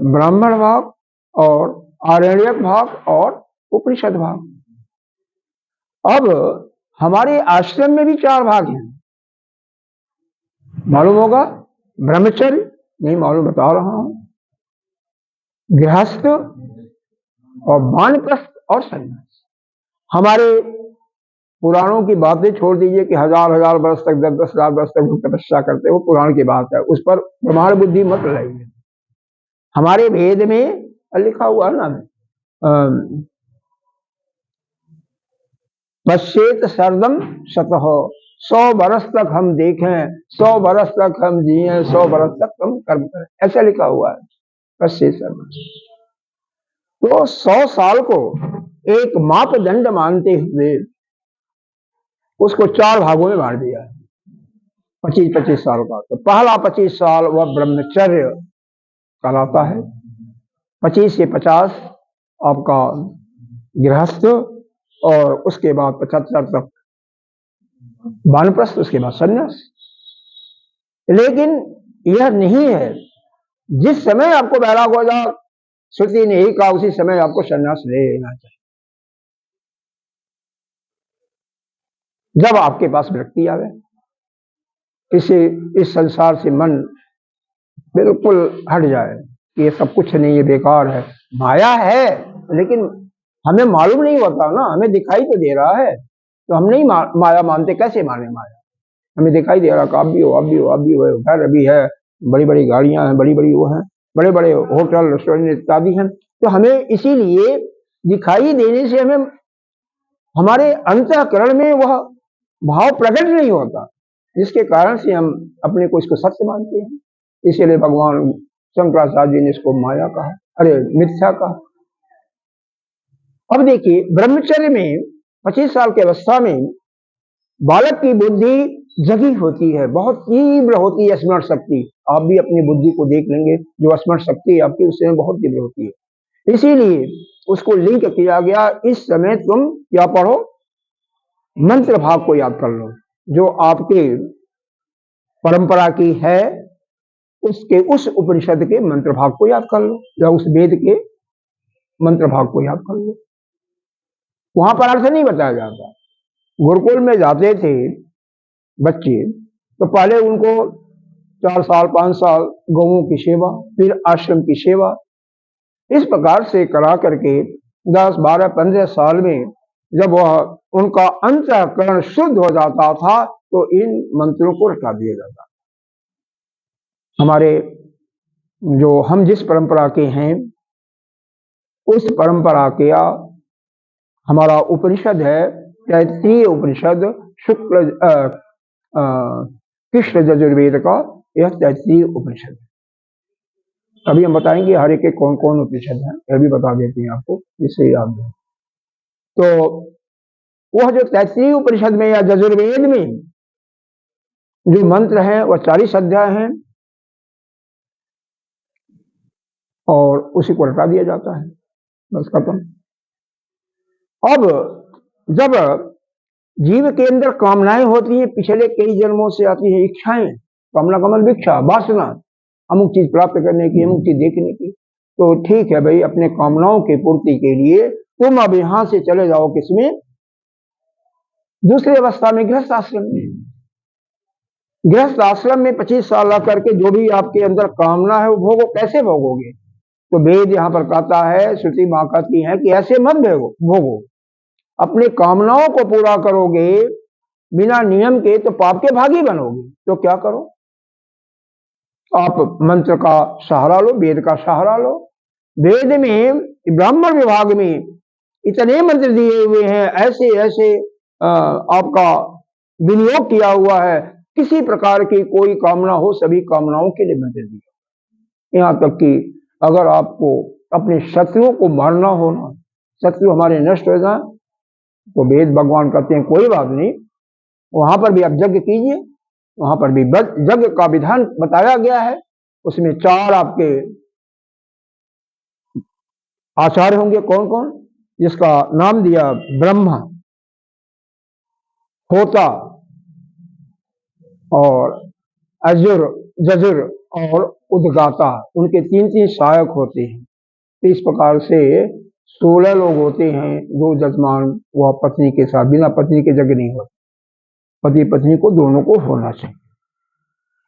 ब्राह्मण भाग और आरण्यक भाग और उपनिषद भाग। अब हमारे आश्रम में भी चार भाग हैं, मालूम होगा। ब्रह्मचर्य, नहीं मालूम, बता रहा हूं, गृहस्थ और वानप्रस्थ और सन्यास। हमारे पुराणों की बातें छोड़ दीजिए कि हजार हजार वर्ष तक, 10,000 वर्ष तक लोग तपस्या करते, वो पुराण की बात है, उस पर प्रमाण बुद्धि मत लगाइए। हमारे वेद में लिखा हुआ है ना, पश्चेत सर्दम शतः, 100 बरस तक हम देखें, 100 बरस तक हम जिए, 100 बरस तक हम कर्म करें, ऐसा लिखा हुआ है पश्चेत सर्दम। तो 100 साल को एक मापदंड मानते हुए उसको चार भागों में बांट दिया है, 25-25 साल का। तो पहला 25 साल वह ब्रह्मचर्य कहलाता है, 25 से 50 आपका गृहस्थ, और उसके बाद 75 तक वानप्रस्थ, उसके बाद सन्यास। लेकिन यह नहीं है जिस समय आपको वैराग हो जाए, श्रुति ने ही कहा उसी समय आपको सन्यास ले लेना चाहिए। जब आपके पास विरक्ति आवे, इस संसार से मन बिल्कुल हट जाए, ये सब कुछ नहीं, ये बेकार है, माया है, लेकिन हमें मालूम नहीं होता ना, हमें दिखाई तो दे रहा है, तो हम नहीं माया मानते। कैसे माने माया? हमें दिखाई दे रहा कि आप भी हो, आप भी हो, आप भी हो, घर अभी है, बड़ी बड़ी गाड़ियां हैं, बड़ी बड़ी वो हैं, बड़े बड़े होटल रेस्टोरेंट इत्यादि हैं। तो हमें इसीलिए दिखाई देने से हमें हमारे अंतःकरण में वह भाव प्रकट नहीं होता, जिसके कारण से हम अपने को इसको सत्य मानते हैं। इसीलिए भगवान शंकराचार्य जी ने इसको माया कहा, अरे मिथ्या कहा। अब देखिए, ब्रह्मचर्य में 25 साल की अवस्था में बालक की बुद्धि जगी होती है, बहुत तीव्र होती है स्मरण शक्ति। आप भी अपनी बुद्धि को देख लेंगे, जो स्मरण शक्ति आपकी उससे बहुत तीव्र होती है। इसीलिए उसको लिंक किया गया, इस समय तुम क्या पढ़ो, मंत्र भाग को याद कर लो, जो आपके परंपरा की है, उसके उस उपनिषद के मंत्र भाग को याद कर लो, या उस वेद के मंत्र भाग को याद कर लो। वहां पर अर्थ नहीं बताया जाता। गुरुकुल में जाते थे बच्चे, तो पहले उनको 4 साल 5 साल गौओं की सेवा, फिर आश्रम की सेवा, इस प्रकार से करा करके 10, 12, 15 साल में जब वह उनका अंतःकरण शुद्ध हो जाता था, तो इन मंत्रों को रटा दिया जाता। हमारे जो हम जिस परंपरा के हैं, उस परंपरा के हमारा उपनिषद है तैत्तिरीय उपनिषद, शुक्ल कृष्ण यजुर्वेद का यह तैत्तिरीय उपनिषद है। अभी हम बताएंगे हर एक के कौन कौन उपनिषद हैं, यह भी बता देते हैं आपको, जिससे याद है। तो वह जो तैत्तिरीय उपनिषद में या यजुर्वेद में जो मंत्र हैं वह 40 अध्याय हैं, और उसी को रटा दिया जाता है, बस खत्म। अब जब जीव के अंदर कामनाएं होती हैं, पिछले कई जन्मों से आती है इच्छाएं, कामना कमल भिक्षा वासना, अमुक चीज प्राप्त करने की, अमुक चीज देखने की, तो ठीक है भाई, अपने कामनाओं की पूर्ति के लिए तुम अब यहां से चले जाओ, किसमें, दूसरी अवस्था में, गृहस्थ आश्रम में। गृहस्थ आश्रम में 25 साल रह करके जो भी आपके अंदर कामना है वो भोगो। कैसे भोगोगे? तो वेद यहां पर कहता है, श्रुति मां कहती है कि ऐसे मत भोगो, अपने कामनाओं को पूरा करोगे बिना नियम के तो पाप के भागी बनोगे। तो क्या करो, आप मंत्र का सहारा लो, वेद का सहारा लो। वेद में ब्राह्मण विभाग में इतने मंत्र दिए हुए हैं, ऐसे ऐसे आपका विनियोग किया हुआ है किसी प्रकार की कोई कामना हो, सभी कामनाओं के लिए मैं दे दिया। यहाँ तक कि अगर आपको अपने शत्रुओं को मारना हो ना, शत्रु हमारे नष्ट हो जाए, तो वेद भगवान कहते हैं कोई बात नहीं, वहां पर भी आप यज्ञ कीजिए, वहां पर भी यज्ञ का विधान बताया गया है। उसमें 4 आपके आचार्य होंगे। कौन कौन? जिसका नाम दिया ब्रह्मा, होता और अजुर, जजुर और उद्गाता, उनके 3-3 सहायक होते हैं। तो इस प्रकार से 16 लोग होते हैं जो जजमान वह पत्नी के साथ, बिना पत्नी के यज्ञ नहीं होता, पति पत्नी को दोनों को होना चाहिए।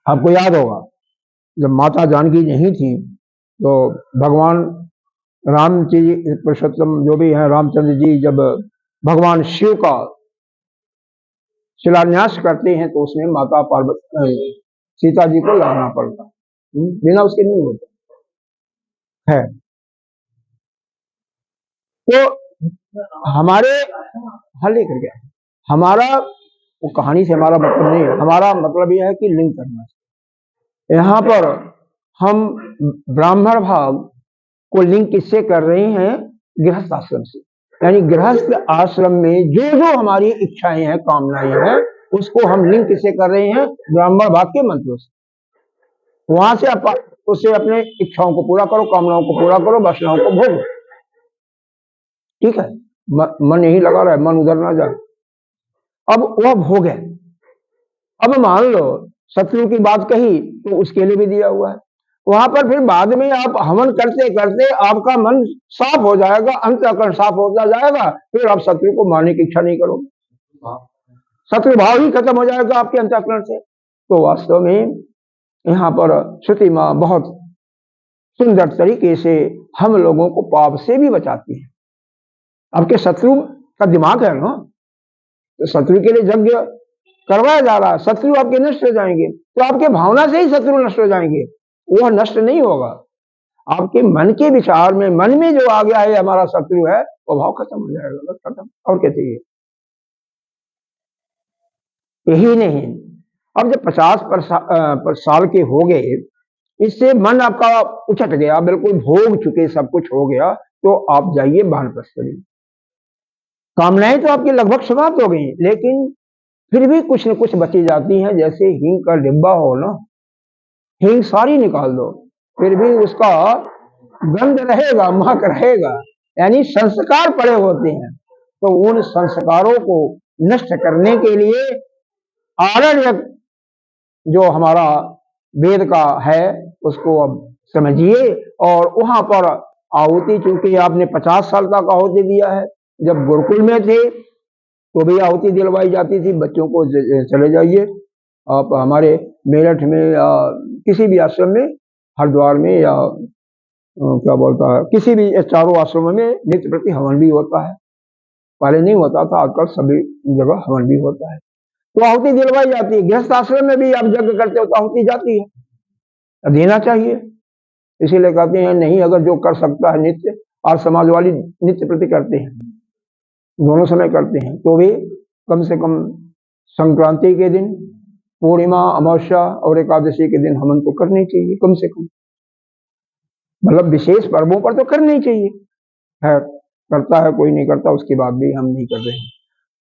आपको याद होगा जब माता जानकी नहीं थी तो भगवान राम जी, पुरुषोत्तम जो भी है रामचंद्र जी, जब भगवान शिव का शिलान्यास करते हैं तो उसमें माता पार्वती सीता जी को लाना पड़ता, बिना उसके नहीं होता है। तो हमारे हल लेकर गया, हमारा वो कहानी से हमारा मतलब नहीं है, हमारा मतलब यह है कि लिंक करना। यहाँ पर हम ब्राह्मण भाव को लिंक किससे कर रहे हैं? गृहस्थ आश्रम से। यानी गृहस्थ आश्रम में जो जो हमारी इच्छाएं हैं, कामनाएं हैं, उसको हम लिंक किससे कर रहे हैं? ब्राह्मण भाव के मंत्रों से। वहां से उससे अपने इच्छाओं को पूरा करो, कामनाओं को पूरा करो, वासनाओं को भोगो। ठीक है, मन यही लगा रहा है, मन उधर ना जाए। अब वह भोग है। अब मान लो शत्रु की बात कही तो उसके लिए भी दिया हुआ है। वहां पर फिर बाद में आप हवन करते करते आपका मन साफ हो जाएगा, अंतःकरण साफ होता जाएगा, फिर आप शत्रु को मारने की इच्छा नहीं करोगे, शत्रु भाव ही खत्म हो जाएगा आपके अंतःकरण से। तो वास्तव में यहाँ पर श्रुति माँ बहुत सुंदर तरीके से हम लोगों को पाप से भी बचाती है। आपके शत्रु का दिमाग है ना, तो शत्रु के लिए यज्ञ करवाया जा रहा है, शत्रु आपके नष्ट हो जाएंगे, तो आपके भावना से ही शत्रु नष्ट हो जाएंगे, वह नष्ट नहीं होगा। आपके मन के विचार में, मन में जो आ गया है हमारा शत्रु है, वो भाव खत्म हो जाएगा, खत्म। और क्या चाहिए? यही नहीं, अब जब 50 साल के हो गए, इससे मन आपका उछट गया, बिल्कुल भोग चुके, सब कुछ हो गया, तो आप जाइए वानप्रस्थली। कामनाएं तो आपकी लगभग समाप्त हो गई, लेकिन फिर भी कुछ न कुछ बची जाती हैं। जैसे हींग का डिब्बा हो ना, हींग सारी निकाल दो, फिर भी उसका गंध रहेगा, महक रहेगा, यानी संस्कार पड़े होते हैं। तो उन संस्कारों को नष्ट करने के लिए आरण्य जो हमारा वेद का है उसको अब समझिए, और वहां पर आहुति, चूंकि आपने 50 साल तक आहुति दिया है, जब गुरुकुल में थे तो भी आहुति दिलवाई जाती थी बच्चों को, चले जाइए आप हमारे मेरठ में या किसी भी आश्रम में, हरिद्वार में या क्या बोलता है, किसी भी चारों आश्रमों में नित्य प्रति हवन भी होता है। पहले नहीं होता था, आजकल सभी जगह हवन भी होता है, तो आहुति दिलवाई जाती है। गृहस्थ आश्रम में भी आप यज्ञ करते हो तो आहुति जाती है, देना चाहिए। इसीलिए कहते हैं नहीं, अगर जो कर सकता है नित्य, और समाज वाली नित्य प्रति करते हैं, दोनों समय करते हैं, तो भी कम से कम संक्रांति के दिन, पूर्णिमा, अमावस्या और एकादशी के दिन हवन तो करने चाहिए, कम से कम, मतलब विशेष पर्वों पर तो करने ही चाहिए। है करता है, कोई नहीं करता, उसकी बात भी हम नहीं कर रहे हैं।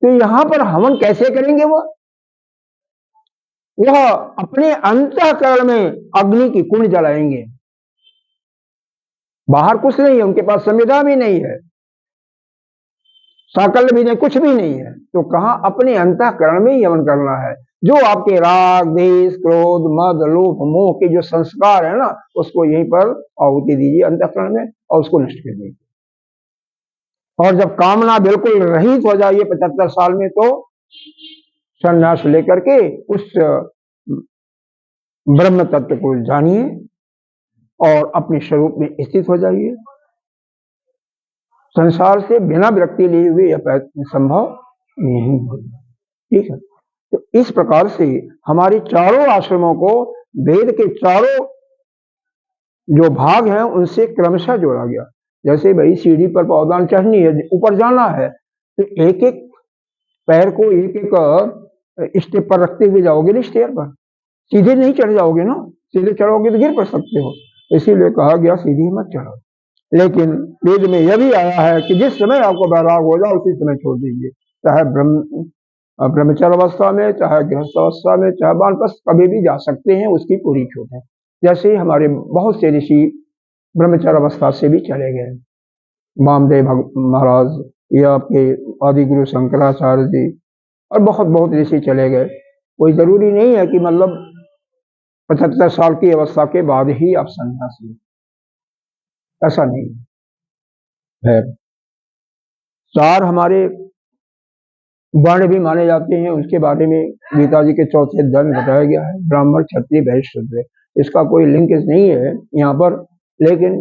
तो यहां पर हवन कैसे करेंगे? वह अपने अंतःकरण में अग्नि की कुंड जलाएंगे, बाहर कुछ नहीं है, उनके पास संविदा भी नहीं है, साकल्य भी नहीं, कुछ भी नहीं है, तो कहां? अपने अंतःकरण में ही हवन करना है। जो आपके राग, द्वेष, क्रोध, मद, लोभ, मोह के जो संस्कार है ना, उसको यहीं पर आहुति दीजिए अंतःकरण में, और उसको नष्ट कर दीजिए। और जब कामना बिल्कुल रहित हो जाइए 75 साल में, तो संन्यास लेकर के उस ब्रह्म तत्व को जानिए और अपने स्वरूप में स्थित हो जाइए। संसार से बिना विरक्ति लिए हुए यह प्रयत्न संभव नहीं होगा। ठीक है, तो इस प्रकार से हमारे चारों आश्रमों को वेद के चारों जो भाग हैं उनसे क्रमशः जोड़ा गया। जैसे भाई सीढ़ी पर पौधान चढ़नी है, ऊपर जाना है, तो एक एक पैर को, एक एक स्टेप पर रखते हुए जाओगे ना, स्टेयर पर सीधे नहीं चढ़ जाओगे ना, सीधे चढ़ोगे तो गिर पड़ सकते हो, इसीलिए कहा गया सीधी मत चढ़ो। लेकिन वेद में यह भी आया है कि जिस समय आपको वैराग हो जाए उसी समय छोड़ दीजिए, चाहे ब्रह्मचर्य अवस्था में, चाहे गृहस्थ अवस्था में, चाहे वानप्रस्थ, कभी भी जा सकते हैं, उसकी पूरी छूट है। जैसे हमारे बहुत से ऋषि ब्रह्मचर्य अवस्था से भी चले गए, वामदेव महाराज या आपके आदि गुरु शंकराचार्य जी और बहुत बहुत ऋषि चले गए। कोई जरूरी नहीं है कि मतलब 75 साल की अवस्था के बाद ही आप सन्यासी, ऐसा नहीं है। चार हमारे वर्ण भी माने जाते हैं, उसके बारे में गीता जी के चौथे अध्याय में बताया गया है, ब्राह्मण क्षत्रिय वैश्य शूद्र। इसका कोई लिंक नहीं है यहाँ पर, लेकिन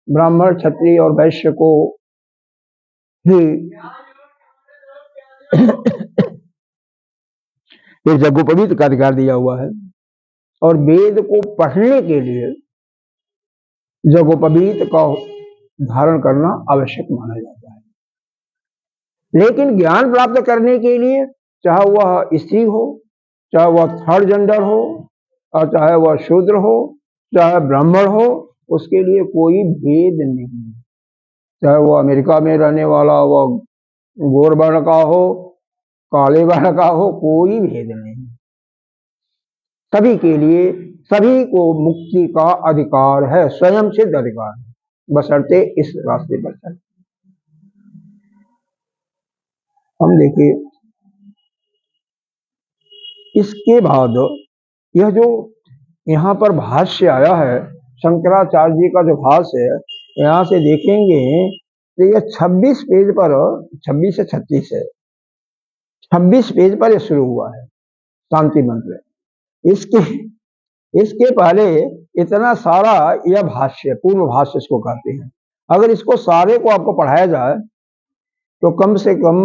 ब्राह्मण क्षत्रिय और वैश्य को ही एक यज्ञोपवीत का अधिकार दिया हुआ है, और वेद को पढ़ने के लिए यज्ञोपवीत का धारण करना आवश्यक माना जाता है। लेकिन ज्ञान प्राप्त करने के लिए, चाहे वह स्त्री हो, चाहे वह थर्ड जेंडर हो, और चाहे वह शूद्र हो, चाहे ब्राह्मण हो, उसके लिए कोई भेद नहीं है। चाहे वह अमेरिका में रहने वाला वह गोर वर्ण का हो, काले वर्ण का हो, कोई भेद नहीं। सभी के लिए, सभी को मुक्ति का अधिकार है, स्वयं सिद्ध अधिकार है, बशर्ते इस रास्ते पर चले। हम देखिए इसके बाद यह जो यहाँ पर भाष्य आया है, शंकराचार्य जी का जो भाष्य है, यहाँ से देखेंगे तो यह 26 पेज पर, 26 से 36 है, 26 पेज पर यह शुरू हुआ है शांति मंत्र। इसके पहले इतना सारा यह भाष्य, पूर्व भाष्य इसको कहते हैं। अगर इसको सारे को आपको पढ़ाया जाए तो कम से कम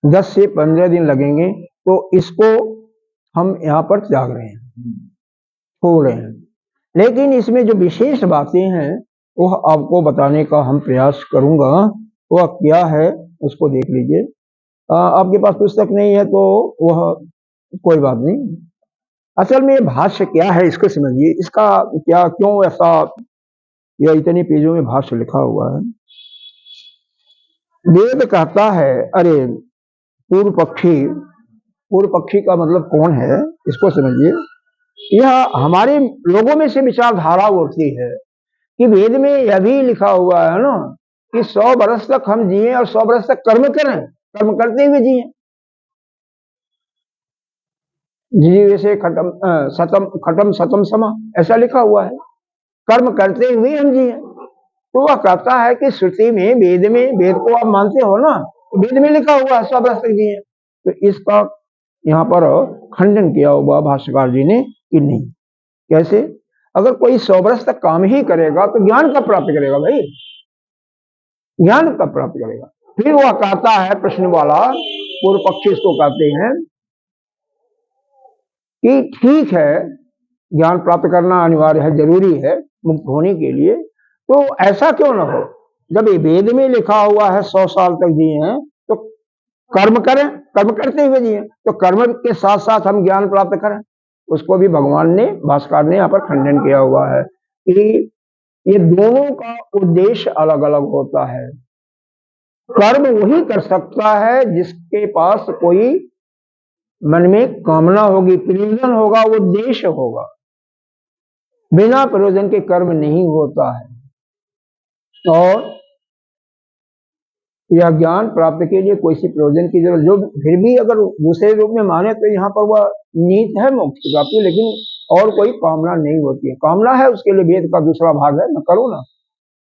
10 से 15 दिन लगेंगे। तो इसको हम यहाँ पर त्याग रहे हैं, छोड़ रहे हैं। लेकिन इसमें जो विशेष बातें हैं वह आपको बताने का हम प्रयास करूंगा। वह क्या है उसको देख लीजिए। आपके पास पुस्तक नहीं है तो वह कोई बात नहीं। असल में भाष्य क्या है इसको समझिए, इसका क्या, क्यों ऐसा यह इतने पेजों में भाष्य लिखा हुआ है। वेद कहता है, अरे पूर्व पक्षी का मतलब कौन है इसको समझिए। यह हमारे लोगों में से विचारधारा उठती है कि वेद में यह भी लिखा हुआ है ना कि 100 वर्ष तक हम जिए और 100 वर्ष तक कर्म करें, कर्म करते हुए जिए। जीवे से खटम सतम समा, ऐसा लिखा हुआ है, कर्म करते हुए हम जिए। तो वह कहता है कि श्रुति में, वेद को आप मानते हो ना, तो वेद में लिखा हुआ है 100 वर्ष तक जिए। तो इसका यहाँ पर खंडन किया हुआ भाष्यकार जी ने कि नहीं। कैसे? अगर कोई 100 वर्ष तक काम ही करेगा तो ज्ञान कब प्राप्त करेगा भाई, ज्ञान कब प्राप्त करेगा? फिर वह कहता है, प्रश्न वाला पूर्व पक्षी इसको कहते हैं कि ठीक है ज्ञान प्राप्त करना अनिवार्य है, जरूरी है मुक्त होने के लिए, तो ऐसा क्यों ना हो, जब ये वेद में लिखा हुआ है 100 साल तक जिए हैं तो कर्म करें, कर्म करते हुए जिए, तो कर्म के साथ साथ हम ज्ञान प्राप्त करें। उसको भी भगवान ने, भास्कर ने यहाँ पर खंडन किया हुआ है कि ये दोनों का उद्देश्य अलग अलग होता है। कर्म वही कर सकता है जिसके पास कोई मन में कामना होगी, प्रयोजन होगा, उद्देश्य होगा। बिना प्रयोजन के कर्म नहीं होता है। और यह ज्ञान प्राप्त के लिए कोई सी प्रयोजन की जरूरत, जो फिर भी अगर दूसरे रूप में माने तो यहाँ पर वह नीत है मोक्ष की प्राप्ति, लेकिन और कोई कामना नहीं होती है। कामना है उसके लिए वेद का दूसरा भाग है, न करो ना,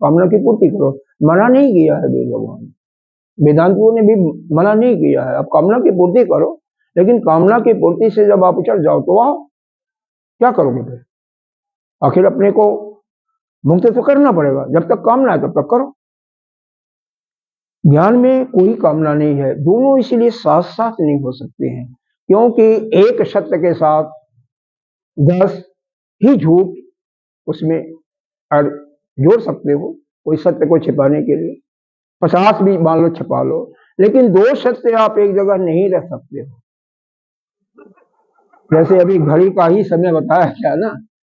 कामना की पूर्ति करो। मना नहीं किया है वेद भगवान, वेदांतियों ने भी मना नहीं किया है, अब कामना की पूर्ति करो। लेकिन कामना की पूर्ति से जब आप उचट जाओ तो वह क्या करोगे फिर? आखिर अपने को मुक्त तो करना पड़ेगा, जब तक कामना है तब तक करो। ज्ञान में कोई कामना नहीं है, दोनों इसीलिए साथ साथ नहीं हो सकते हैं, क्योंकि एक सत्य के साथ 10 ही झूठ उसमें जोड़ सकते हो। कोई सत्य को छिपाने के लिए 50 भी मान लो छिपा लो, लेकिन 2 सत्य आप एक जगह नहीं रख सकते हो। जैसे अभी घड़ी का ही समय बताया क्या ना,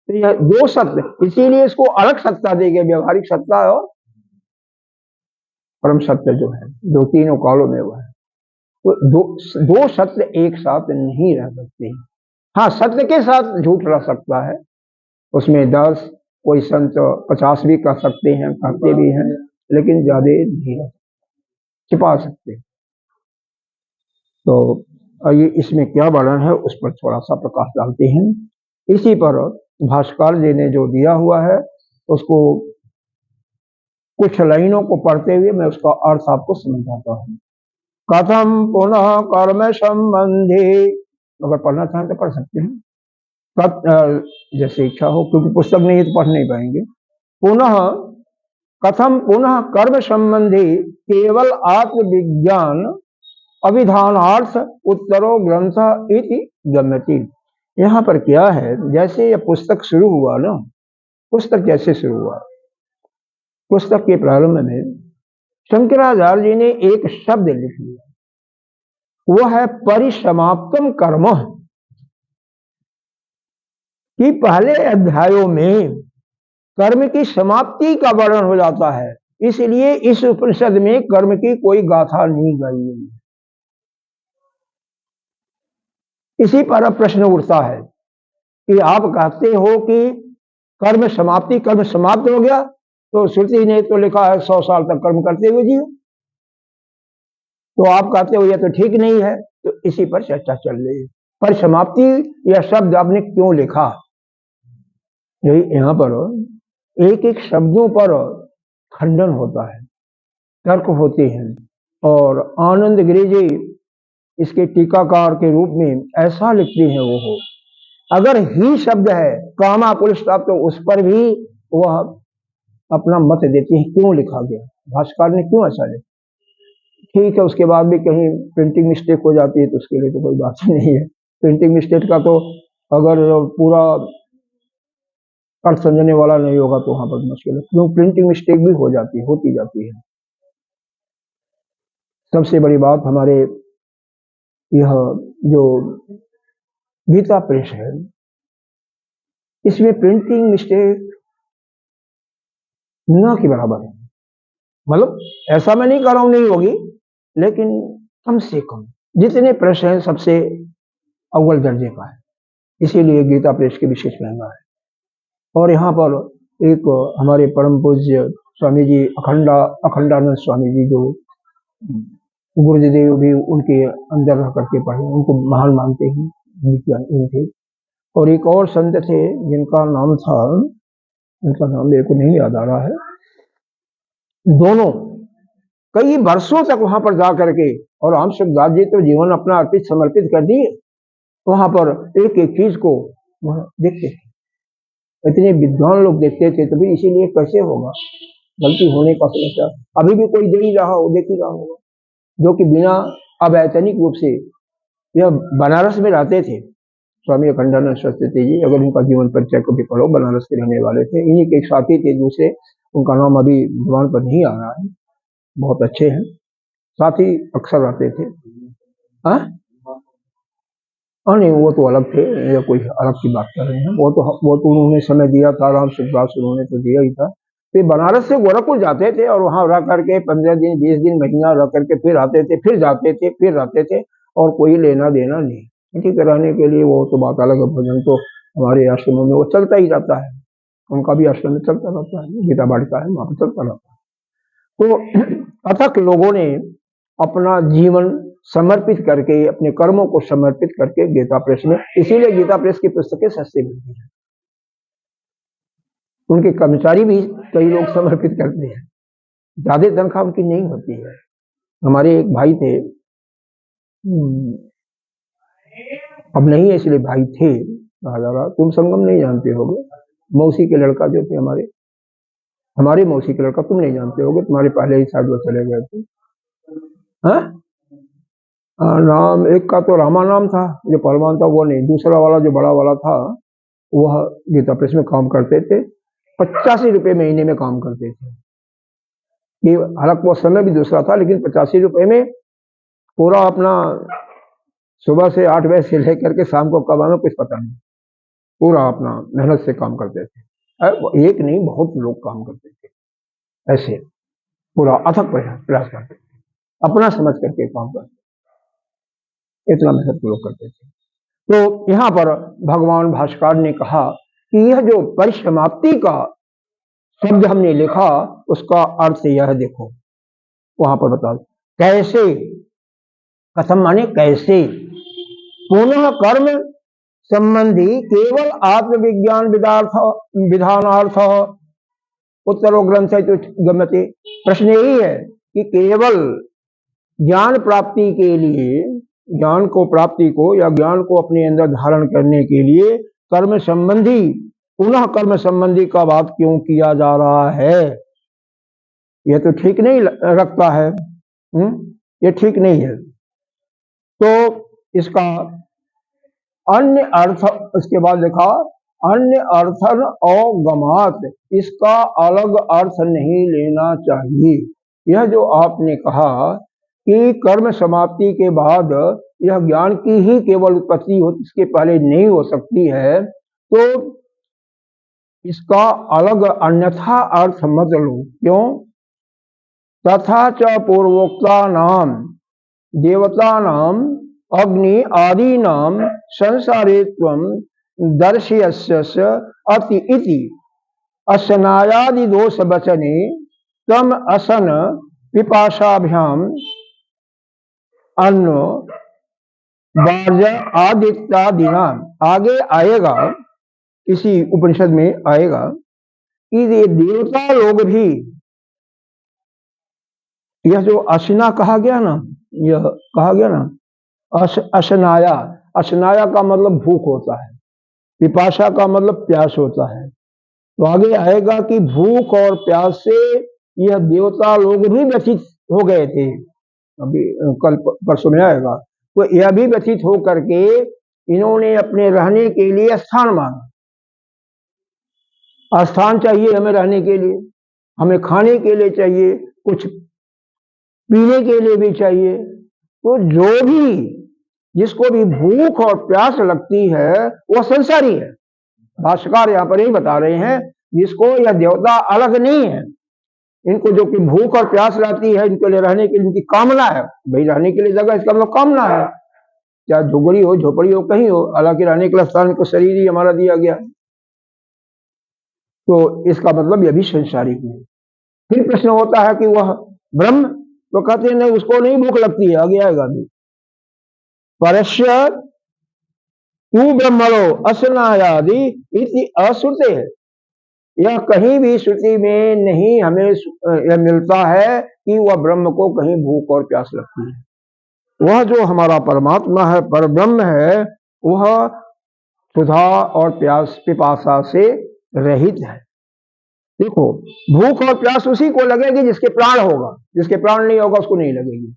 तो यह दो सत्य, इसीलिए इसको अलग सत्ता देंगे, व्यवहारिक सत्ता और परम सत्य जो है, जो तीनों कालों में हुआ है। तो दो सत्य एक साथ नहीं रह सकते। हाँ, सत्य के साथ झूठ रह सकता है, उसमें 10, कोई संत 50 भी कह सकते हैं, कहते भी हैं, लेकिन ज्यादा नहीं छिपा सकते। तो ये इसमें क्या वर्णन है उस पर थोड़ा सा प्रकाश डालते हैं। इसी पर भास्कर जी ने जो दिया हुआ है उसको कुछ लाइनों को पढ़ते हुए मैं उसका अर्थ आपको समझाता हूँ। कथम पुनः कर्म संबंधी, अगर पढ़ना चाहें तो पढ़ सकते हैं, जैसे इच्छा हो, क्योंकि पुस्तक नहीं है तो पढ़ नहीं पाएंगे। पुनः कथम पुनः कर्म संबंधी केवल आत्मविज्ञान अभिधानार्थ उत्तरो ग्रंथ इति गम्यति। यहाँ पर क्या है, जैसे ये पुस्तक शुरू हुआ ना, पुस्तक कैसे शुरू हुआ, पुस्तक के प्रारंभ में शंकराचार्य जी ने एक शब्द लिख लिया, वो है परिसमाप्तम कर्म, कि पहले अध्यायों में कर्म की समाप्ति का वर्णन हो जाता है, इसलिए इस उपनिषद में कर्म की कोई गाथा नहीं गाई गई। इसी पर अब प्रश्न उठता है कि आप कहते हो कि कर्म समाप्ति, कर्म समाप्त हो गया, तो श्रुति ने तो लिखा है 100 साल तक कर्म करते हुए जियो, तो आप कहते हो यह तो ठीक नहीं है। तो इसी पर चर्चा चल रही है, पर समाप्ति यह शब्द आपने क्यों लिखा। यही यहाँ पर एक एक शब्दों पर खंडन होता है, तर्क होते हैं, और आनंद गिरि जी इसके टीकाकार के रूप में ऐसा लिखते हैं, वो हो अगर ही शब्द है कामा पुरुष स्टॉप, तो उस पर भी वह अपना मत देते हैं क्यों लिखा गया, भाष्यकार ने क्यों ऐसा लिखा। ठीक है, उसके बाद भी कहीं प्रिंटिंग मिस्टेक हो जाती है तो उसके लिए तो कोई बात ही नहीं है। प्रिंटिंग मिस्टेक का तो अगर पूरा अर्थ समझने वाला नहीं होगा तो वहां पर मुश्किल है, क्यों प्रिंटिंग मिस्टेक भी हो जाती है, होती जाती है। सबसे बड़ी बात हमारे यह जो गीता प्रेस है, इसमें प्रिंटिंग मिस्टेक न के बराबर है। मतलब ऐसा मैं नहीं कर रहा हूं नहीं होगी, लेकिन कम से कम जितने प्रेस हैं सबसे अव्वल दर्जे का है, इसीलिए गीता प्रेस की विशेष महिमा है। और यहाँ पर एक हमारे परम पूज्य स्वामी जी अखंडानंद स्वामी जी, जो गुरुदेव भी उनके अंदर रह करके पढ़े, उनको महान मानते हैं उनके। और एक और संत थे जिनका नाम था, उनका नाम मेरे को नहीं याद आ रहा है, दोनों कई वर्षों तक वहां पर जा करके, और राम सुखदास जी तो जीवन अपना अर्पित समर्पित कर दिए, वहां पर एक एक चीज को देखते थे, इतने विद्वान लोग देखते थे। तो फिर इसीलिए कैसे होगा, गलती होने का समस्या अभी भी कोई दे ही रहा हो, देख ही रहा होगा, जो कि बिना अवैतनिक रूप से, यह बनारस में रहते थे स्वामी अखंडानंद सरस्वती जी, अगर उनका जीवन परिचय को भी पढ़ो, बनारस के रहने वाले थे। इन्हीं के एक साथी थे दूसरे, उनका नाम अभी जुबान पर नहीं आ रहा है, बहुत अच्छे हैं, साथी अक्सर रहते थे। हाँ नहीं, वो तो अलग थे, या कोई अलग की बात कर रहे हैं, वो तो उन्होंने समय दिया था, राम सुखदास उन्होंने तो दिया ही था। फिर बनारस से गोरखपुर जाते थे और वहां रह करके 15 दिन 20 दिन महीना रह करके फिर आते थे, फिर जाते थे, फिर रहते थे, और कोई लेना देना नहीं, ठीक है, रहने के लिए वो तो बात अलग है। भोजन तो हमारे आश्रमों में वो चलता ही रहता है, उनका भी आश्रम में चलता रहता है, गीता बालिका है वहां पर चलता रहता है। तो अथक लोगों ने अपना जीवन समर्पित करके, अपने कर्मों को समर्पित करके गीता प्रेस में, इसीलिए गीता प्रेस की पुस्तकें सस्ती मिलती है, उनके कर्मचारी भी कई लोग समर्पित करते हैं, ज्यादा तनख्वाह उनकी नहीं होती है। हमारे एक भाई थे, अब नहीं है इसलिए भाई थे, तुम संगम नहीं जानते होगे, मौसी के लड़का जो थे, हमारे मौसी के लड़का, तुम नहीं जानते होगे, तुम्हारे पहले ही शायद वो चले गए थे। नाम एक का तो रामा नाम था, जो पहलवान था वो नहीं, दूसरा वाला जो बड़ा वाला था वह गीता प्रेस में काम करते थे, 85 रुपये महीने में काम करते थे। ये हालांकि वो समय भी दूसरा था, लेकिन 85 रुपये में पूरा अपना सुबह से 8 बजे से लेकर के शाम को कब आना कुछ पता नहीं, पूरा अपना मेहनत से काम करते थे। एक नहीं, बहुत लोग काम करते थे ऐसे, पूरा अथक प्रयास करते थे, अपना समझ करके काम करते, इतना मेहनत लोग करते थे। तो यहाँ पर भगवान भास्कर ने कहा कि यह जो परिसमाप्ति का शब्द हमने लिखा उसका अर्थ यह देखो, वहां पर बता कैसे, कथम माने कैसे, पुनः कर्म संबंधी केवल आत्मविज्ञान विधानार्थ उत्तरो ग्रंथ गम्यते। प्रश्न यही है कि केवल ज्ञान प्राप्ति के लिए, ज्ञान को प्राप्ति को या ज्ञान को अपने अंदर धारण करने के लिए कर्म संबंधी, पुनः कर्म संबंधी का बात क्यों किया जा रहा है? यह तो ठीक नहीं रखता है, ये ठीक नहीं है। तो इसका अन्य अर्थ, इसके बाद लिखा अन्य अर्थन अवगमात, इसका अलग अर्थ नहीं लेना चाहिए। यह जो आपने कहा कि कर्म समाप्ति के बाद यह ज्ञान की ही केवल उत्पत्ति हो, इसके पहले नहीं हो सकती है, तो इसका अलग अन्यथा अर्थ मत लो। क्यों? तथा च पूर्वोक्ता नाम देवता नाम अग्नि आदि नाम संसारित्वम दर्शयस्य अति इति असनायादि दोष वचने तम असन पिपाशाभ्याम अन्न बार्ज आदित्यादिना। आगे आएगा, इसी उपनिषद में आएगा कि ये देवता लोग भी, यह जो अशना कहा गया ना, यह कहा गया ना अशनाया, अशनाया का मतलब भूख होता है, पिपाशा का मतलब प्यास होता है। तो आगे आएगा कि भूख और प्यास से यह देवता लोग भी व्यथित हो गए थे, अभी कल परसों में आएगा। तो यह भी व्यथित हो करके इन्होंने अपने रहने के लिए स्थान मांगा। स्थान चाहिए हमें रहने के लिए, हमें खाने के लिए चाहिए, कुछ पीने के लिए भी चाहिए। तो जो भी, जिसको भी भूख और प्यास लगती है वह संसारी है। भाष्यकार यहाँ पर यही बता रहे हैं, जिसको यह देवता अलग नहीं है, इनको जो कि भूख और प्यास रहती है, इनके लिए रहने के लिए इनकी कामना है, भाई रहने के लिए जगह, इसका मतलब कामना है, चाहे झुगड़ी हो झोपड़ी हो कहीं हो, हालांकि रहने के लिए स्थान को शरीर ही हमारा दिया गया है। तो इसका मतलब यह भी संसारिक है। फिर प्रश्न होता है कि वह ब्रह्म, तो कहते हैं नहीं, उसको नहीं भूख लगती है, आगे आएगा भी। परस्य तू ब्रह्मणो असनायादि इति अश्रुते है, यह कहीं भी श्रुति में नहीं हमें यह मिलता है कि वह ब्रह्म को कहीं भूख और प्यास लगती है। वह जो हमारा परमात्मा है, पर ब्रह्म है, वह क्षुधा और प्यास पिपासा से रहित है। देखो, भूख और प्यास उसी को लगेगी जिसके प्राण होगा, जिसके प्राण नहीं होगा उसको नहीं लगेगी,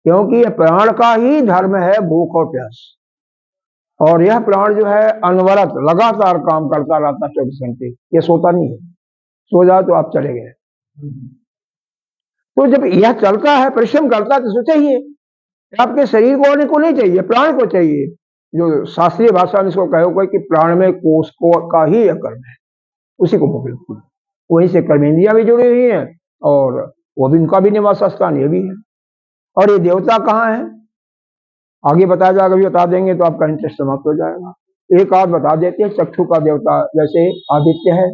क्योंकि यह प्राण का ही धर्म है भूख और प्यास। और यह प्राण जो है अनवरत लगातार काम करता रहता 24 घंटे, ये सोता नहीं है, सो जाए तो आप चले गए। तो जब यह चलता है, परिश्रम करता है, तो सोचा ही है आपके शरीर को और को नहीं चाहिए, प्राण को चाहिए। जो शास्त्रीय भाषा में इसको कहे कि प्राण में कोष को का ही यह कर्म है, उसी को भूख लगती है। वहीं से कर्मेंद्रियां भी जुड़ी हुई हैं और वो भी, उनका भी निवास स्थान ये भी है। और ये देवता कहाँ है आगे बताया जाएगा, भी बता देंगे तो आपका इंटरेस्ट समाप्त हो जाएगा। एक आध बता देते हैं, चक्षु का देवता जैसे आदित्य है,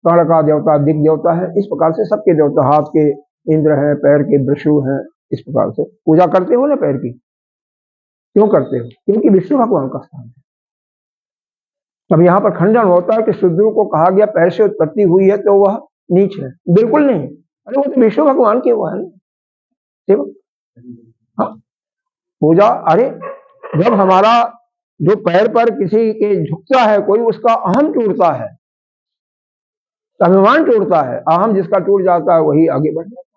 कर्ण का देवता दिग् देवता है, इस प्रकार से सबके देवता, हाथ के इंद्र है, पैर के वृषु है, इस प्रकार से पूजा करते हो ना पैर की, क्यों करते हो? क्योंकि विष्णु भगवान का स्थान है। तब यहाँ पर खंडन होता है कि शूद्र को कहा गया पैर से उत्पत्ति हुई है तो वह नीच है, बिल्कुल नहीं। अरे वो तो विष्णु भगवान के हुआ है ना, हाँ पूजा। अरे जब हमारा जो पैर पर किसी के झुकता है कोई, उसका अहम टूटता है, अभिमान टूटता है, अहम जिसका टूट जाता है वही आगे बढ़ जाता है।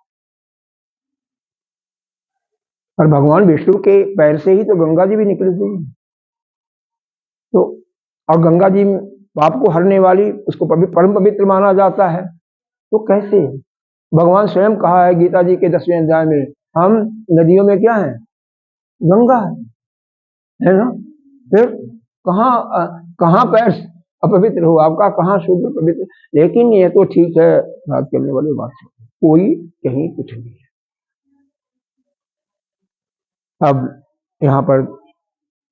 और भगवान विष्णु के पैर से ही तो गंगा जी भी निकली हुई है। तो और गंगा जी पाप को हरने वाली, उसको परम पवित्र माना जाता है। तो कैसे? भगवान स्वयं कहा है गीता जी के 10वें अध्याय में, हम नदियों में क्या है? गंगा है। है ना। फिर कहाँ पैर अपवित्र हो आपका, कहाँ शुद्ध पवित्र। लेकिन ये तो ठीक है, बात करने वाली बात है, कोई कहीं कुछ नहीं है। अब यहाँ पर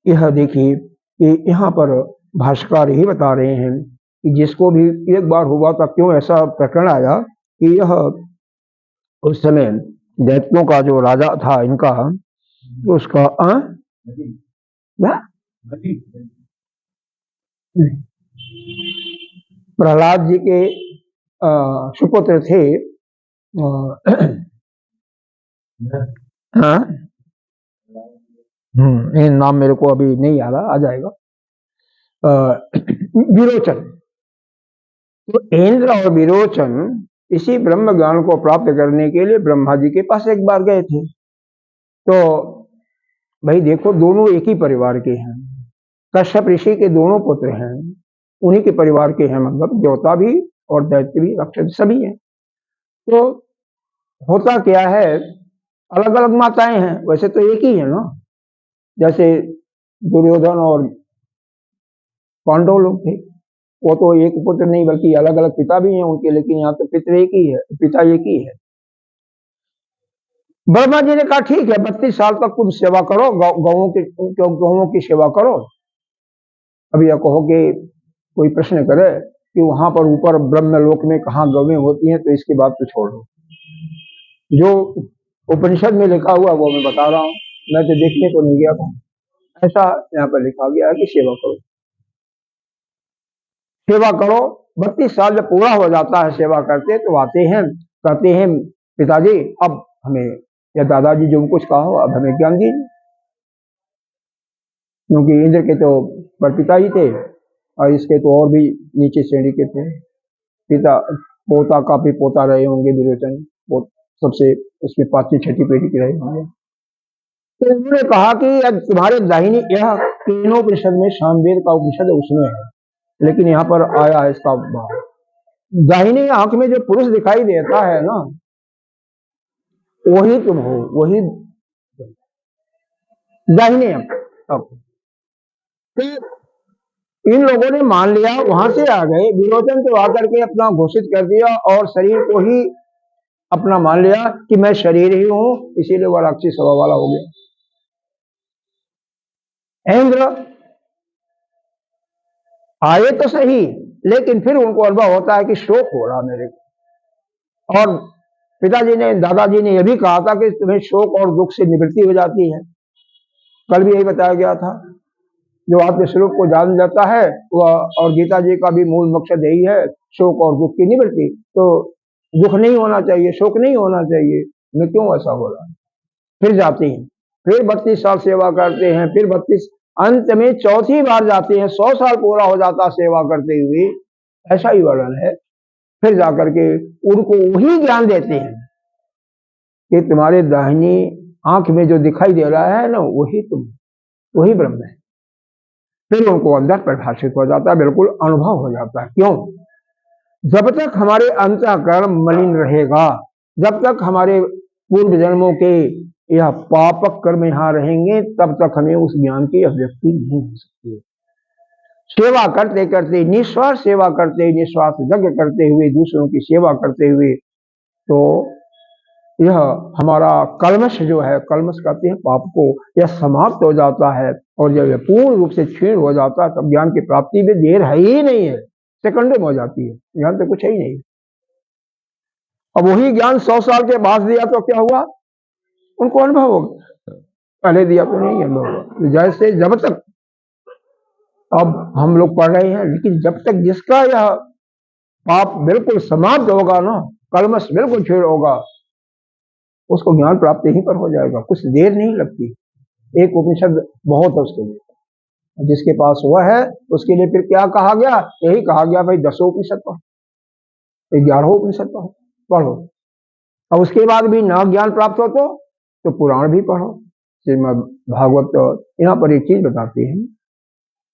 यह देखिए कि यहाँ पर भाष्यकार यही बता रहे हैं कि जिसको भी एक बार हुआ था, क्यों ऐसा प्रकरण आया कि यह उस समय दैत्यों का जो राजा था इनका, उसका क्या प्रहलाद जी के सुपुत्र थे। हाँ, ये नाम मेरे को अभी नहीं आ रहा, आ जाएगा। विरोचन, तो इंद्र और विरोचन इसी ब्रह्म ज्ञान को प्राप्त करने के लिए ब्रह्मा जी के पास एक बार गए थे। तो भाई देखो, दोनों एक ही परिवार के हैं, कश्यप ऋषि के दोनों पुत्र हैं, उन्हीं के परिवार के हैं, मतलब देवता भी और दैत्य भी, राक्षस सभी हैं। तो होता क्या है, अलग अलग माताएं हैं, वैसे तो एक ही है ना। जैसे दुर्योधन और पांडव लोग थे, वो तो एक पुत्र नहीं बल्कि अलग अलग पिता भी हैं उनके, लेकिन यहाँ तो पिता एक ही है, पिता एक ही है। ब्रह्मा जी ने कहा ठीक है, 32 साल तक तुम सेवा करो, गौओं की सेवा करो। अब यह कहो कि कोई प्रश्न करे कि वहां पर ऊपर ब्रह्मलोक में कहाँ गौएं होती हैं, तो इसकी बात तो छोड़ दो, जो उपनिषद में लिखा हुआ वो मैं बता रहा हूँ, मैं तो देखने को नहीं गया था। ऐसा यहाँ पर लिखा गया है कि सेवा करो, सेवा करो। 32 साल जब पूरा हो जाता है सेवा करते, तो आते हैं, कहते हैं पिताजी अब हमें, या दादाजी जो कुछ कहा हो, अब हमें ज्ञान दीजिए। क्योंकि इंद्र के तो परपिता ही थे और इसके तो और भी नीचे श्रेणी के थे, पिता पोता का भी पोता रहे होंगे विरोचन, वो सबसे उसमें 5वीं 6वीं पीढ़ी के रहे होंगे। तो उन्होंने कहा कि अब तुम्हारे दाहिनी, यह केनोपनिषद में, सामवेद का उपनिषद उसमें है, लेकिन यहाँ पर आया है इसका भाव, दाहिनी आंख में जो पुरुष दिखाई देता है ना, वही तुम हो, वही दाहिनी आंख। तो इन लोगों ने मान लिया, वहां से आ गए, विरोचन तो आकर के अपना घोषित कर दिया और शरीर को ही अपना मान लिया कि मैं शरीर ही हूं, इसीलिए वह राक्षसी स्वभाव वाला हो गया। इंद्र आए तो सही, लेकिन फिर उनको अनुभव होता है कि शोक हो रहा मेरे को, और पिताजी ने, दादाजी ने यह भी कहा था कि तुम्हें शोक और दुख से निवृत्ति हो जाती है। कल भी यही बताया गया था, जो आत्म स्वरूप को जान जाता है वह, और गीता जी का भी मूल मकसद यही है, शोक और दुख की निवृत्ति। तो दुख नहीं होना चाहिए, शोक नहीं होना चाहिए, मैं क्यों ऐसा हो रहा है। फिर जाते हैं, फिर 32 साल सेवा करते हैं, फिर 32, अंत में चौथी बार जाते हैं, 100 साल पूरा हो जाता सेवा करते हुए, ऐसा ही वर्णन है। फिर जाकर के उनको वही ज्ञान देते हैं कि तुम्हारे दाहिनी आंख में जो दिखाई दे रहा है ना, वही तुम, वही ब्रह्म है। फिर उनको अंदर प्रभाषित हो जाता है, बिल्कुल अनुभव हो जाता है। क्यों? जब तक हमारे अंतःकरण मलिन रहेगा, जब तक हमारे पूर्व जन्मों के यह पापक कर्म यहाँ रहेंगे, तब तक हमें उस ज्ञान की अभिव्यक्ति नहीं हो सकती। सेवा करते करते, निस्वार्थ सेवा करते, निस्वार्थ यज्ञ करते हुए, दूसरों की सेवा करते हुए, तो यह हमारा कलमश जो है, कलमश कहते हैं पाप को, यह समाप्त हो जाता है। और जब यह पूर्ण रूप से क्षीण हो जाता है, तब ज्ञान की प्राप्ति में देर है ही नहीं है, सेकंडों में हो जाती है, ज्ञान तो कुछ है ही नहीं। अब वही ज्ञान 100 साल के बाद दिया तो क्या हुआ, उनको अनुभव हो गया, पहले दिया तो नहीं अनुभव हुआ। जैसे जब तक अब हम लोग पढ़ रहे हैं, लेकिन जब तक जिसका यह पाप बिल्कुल समाप्त होगा ना, कलमश बिल्कुल क्षीण होगा, उसको ज्ञान प्राप्त यहीं पर हो जाएगा, कुछ देर नहीं लगती। एक उपनिषद बहुत है उसके लिए, जिसके पास हुआ है उसके लिए फिर क्या कहा गया, यही कहा गया भाई 10 उपनिषद पढ़ो, 11 उपनिषद पढ़ो। और उसके बाद भी ना ज्ञान प्राप्त हो तो पुराण भी पढ़ो, श्रीमद् भागवत। यहाँ पर एक चीज बताते हैं,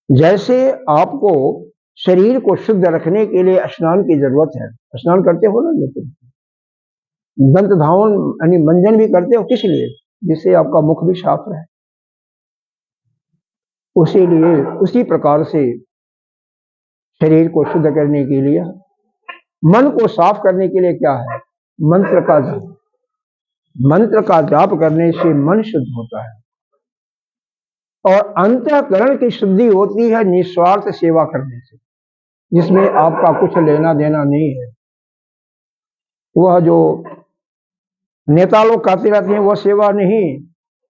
जैसे आपको शरीर को शुद्ध रखने के लिए स्नान की जरूरत है, स्नान करते हो ना, लेकिन दंत धावन यानी मंजन भी करते हो, किस लिए, जिससे आपका मुख भी साफ रहे। उसी प्रकार से शरीर को शुद्ध करने के लिए, मन को साफ करने के लिए क्या है? मंत्र का जाप। मंत्र का जाप करने से मन शुद्ध होता है और अंतःकरण की शुद्धि होती है निस्वार्थ सेवा करने से, जिसमें आपका कुछ लेना देना नहीं है। वह जो नेता लोग करते रहते हैं वह सेवा नहीं,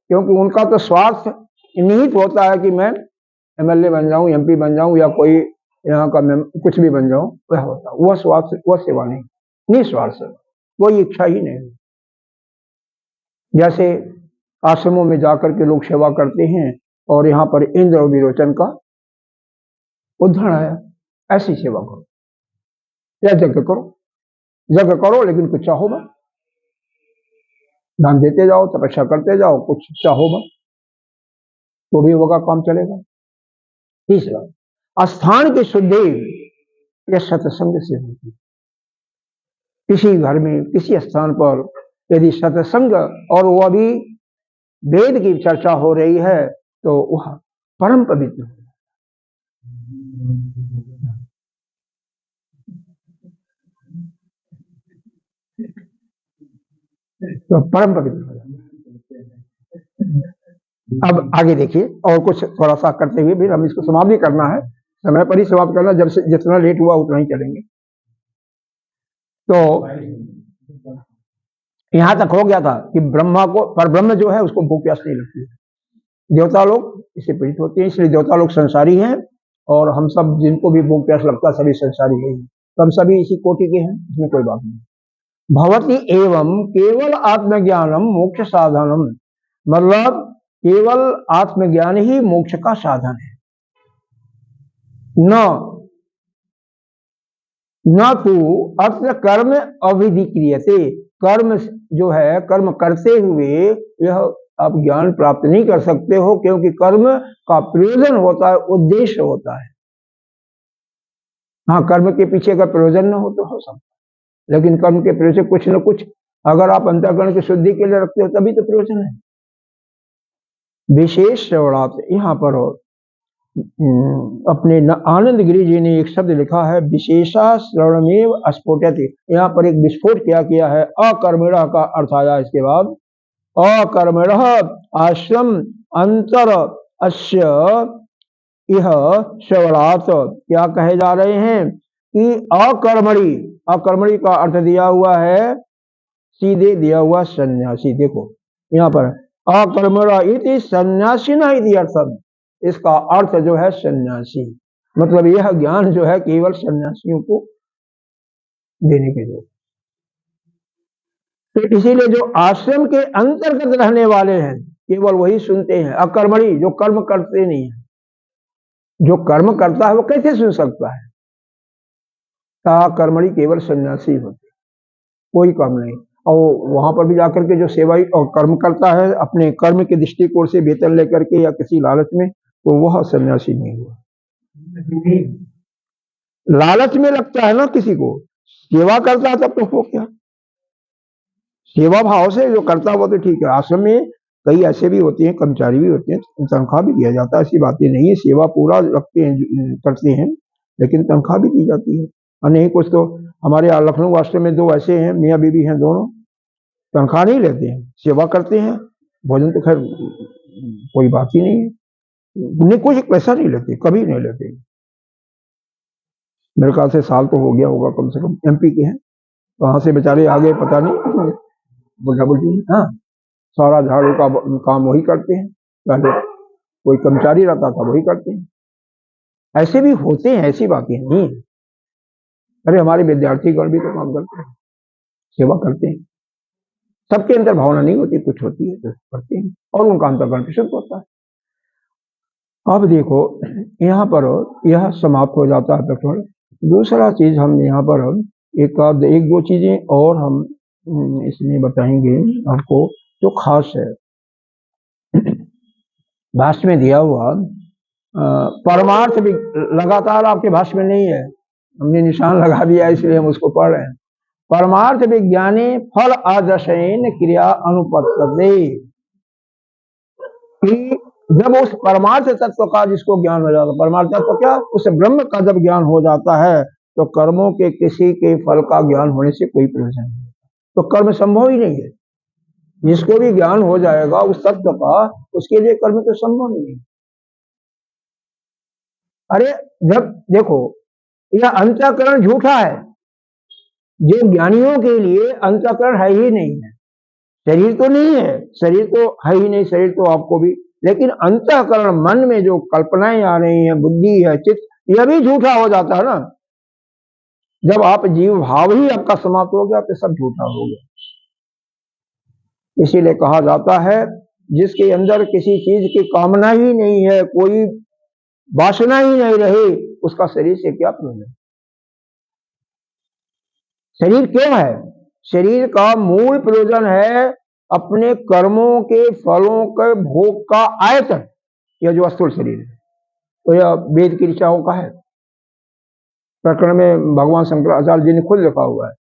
क्योंकि उनका तो स्वार्थ निहित होता है कि मैं एमएलए बन जाऊं, एमपी बन जाऊं, या कोई यहाँ का कुछ भी बन जाऊं, वह होता। वह स्वार्थ, वह सेवा नहीं, निस्वार्थ, कोई इच्छा ही नहीं। जैसे आश्रमों में जाकर के लोग सेवा करते हैं और यहाँ पर इंद्र और विरोचन का उदाहरण आया, ऐसी सेवा करो या यज्ञ करो, लेकिन कुछ चाहो मत, दान देते जाओ, तपस्या करते जाओ, कुछ चाहो मत, तो भी होगा, काम चलेगा। तीसरा, स्थान की शुद्धि यह सत्संग से होती है। किसी घर में, किसी स्थान पर यदि सत्संग और वह भी वेद की चर्चा हो रही है तो वह परम पवित्र है। तो परम पवित्र हो जाता है। अब आगे देखिए, और कुछ थोड़ा सा करते हुए भी हम इसको समाप्त भी करना है, समय पर ही समाप्त करना, जब से जितना लेट हुआ उतना ही चलेंगे। तो यहां तक हो गया था कि ब्रह्मा को, पर ब्रह्म जो है उसको भूख प्यास नहीं लगती है। देवता लोग इससे पीड़ित होते हैं, इसलिए देवता लोग संसारी हैं, और हम सब जिनको भी भूख प्यास लगता है सभी संसारी है, तो हम सभी इसी कोटि के हैं, इसमें कोई बात नहीं। भवति एवं केवल आत्मज्ञानम मोक्ष साधनम, मतलब केवल आत्मज्ञान ही मोक्ष का साधन है। न तो अत्र कर्म अविधिक्रियते, कर्म जो है, कर्म करते हुए यह आप ज्ञान प्राप्त नहीं कर सकते हो, क्योंकि कर्म का प्रयोजन होता है, उद्देश्य होता है। हाँ, कर्म के पीछे का प्रयोजन न हो तो हो सकता, लेकिन कर्म के पीछे कुछ न कुछ अगर आप अंतःकरण की शुद्धि के लिए रखते हो तभी तो प्रयोजन है। विशेष श्रवणार्थ, यहाँ पर अपने आनंद गिरी जी ने एक शब्द लिखा है, विशेषा श्रवणमेव अस्फोटति। यहाँ पर एक विस्फोट किया है, अकर्मणः का अर्थ आया इसके बाद, अकर्मणः आश्रम अंतर अस्य यह श्रवणार्थ। क्या कहे जा रहे हैं कि अकर्मणी का अर्थ दिया हुआ है, सीधे दिया हुआ सन्यासी। देखो यहाँ पर अकर्मणा इति सन्यासिना इति अर्थम, इसका अर्थ जो है सन्यासी, मतलब यह ज्ञान जो है केवल सन्यासियों को देने के लिए। तो इसीलिए जो आश्रम के अंतर्गत रहने वाले हैं केवल वही सुनते हैं। अकर्मणी, जो कर्म करते नहीं है, जो कर्म करता है वो कैसे सुन सकता है? अकर्मणी केवल सन्यासी होते, कोई काम नहीं। और वहां पर भी जाकर के जो सेवा और कर्म करता है अपने कर्म के दृष्टिकोण से वेतन लेकर के या किसी लालच में, तो वह सन्यासी नहीं हुआ। लालच में लगता है ना किसी को, सेवा करता है तब तो हो क्या, सेवा भाव से जो करता है वो तो ठीक है। आश्रम में कई ऐसे भी होते हैं, कर्मचारी भी होते हैं, तनख्वाह भी दिया जाता है, ऐसी बातें नहीं है, सेवा पूरा रखते हैं, करते हैं, लेकिन तनख्वाह भी दी जाती है। और नहीं कुछ तो हमारे लखनऊ आश्रम में दो ऐसे हैं, मियाँ बीवी हैं, दोनों तनख्वाह नहीं लेते हैं, सेवा करते हैं, भोजन तो खैर कोई बात ही नहीं है, उन्हें कुछ पैसा नहीं लेते, कभी नहीं लेते। मेरे ख्याल से साल तो हो गया होगा कम से कम, एमपी के हैं, कहाँ से बेचारे आ गए पता नहीं, बुढ़ा बुढ़ी। हाँ, सारा झाड़ू का काम वही करते हैं, पहले कोई कर्मचारी रहता था वही करते हैं, ऐसे भी होते हैं, ऐसी बातें नहीं। अरे हमारे विद्यार्थीगण भी तो काम करते हैं, सेवा करते हैं, सबके अंदर भावना नहीं होती, कुछ होती है तो करते हैं, और उनका अंतर्गत शुद्ध होता है। अब देखो यहाँ पर यह समाप्त हो जाता है प्रकरण। दूसरा चीज हम यहाँ पर एक दो चीजें और हम इसमें बताएंगे आपको, जो खास है। भाष्य में दिया हुआ परमार्थ भी लगातार आपके भाष्य में नहीं है, हमने निशान लगा दिया इसलिए हम उसको पढ़ रहे हैं। परमार्थ विज्ञाने फल आदर्शेन क्रिया अनुपत्तते, जब उस परमार्थ तत्व का जिसको ज्ञान हो जाता, परमार्थ तत्व क्या, उस ब्रह्म का जब ज्ञान हो जाता है तो कर्मों के किसी के फल का ज्ञान होने से कोई प्रयोजन नहीं, तो कर्म संभव ही नहीं है। जिसको भी ज्ञान हो जाएगा उस तत्व का, उसके लिए कर्म तो संभव नहीं है। अरे जब देखो, यह अंतःकरण झूठा है, जो ज्ञानियों के लिए अंतःकरण है ही नहीं है। शरीर तो नहीं है, शरीर तो है ही नहीं, शरीर तो आपको भी, लेकिन अंतःकरण मन में जो कल्पनाएं आ रही हैं, बुद्धि है, चित्त, यह भी झूठा हो जाता है ना। जब आप जीव भाव ही आपका समाप्त हो गया तो सब झूठा हो गया। इसीलिए कहा जाता है जिसके अंदर किसी चीज की कामना ही नहीं है, कोई वासना ही नहीं रही, उसका शरीर से क्या प्रयोजन। शरीर क्यों है? शरीर का मूल प्रयोजन है अपने कर्मों के फलों के भोग का आयतन। यह जो स्थूल शरीर है तो यह वेद की ऋचाओं का है। प्रकरण में भगवान शंकराचार्य जी ने खुद लिखा हुआ है,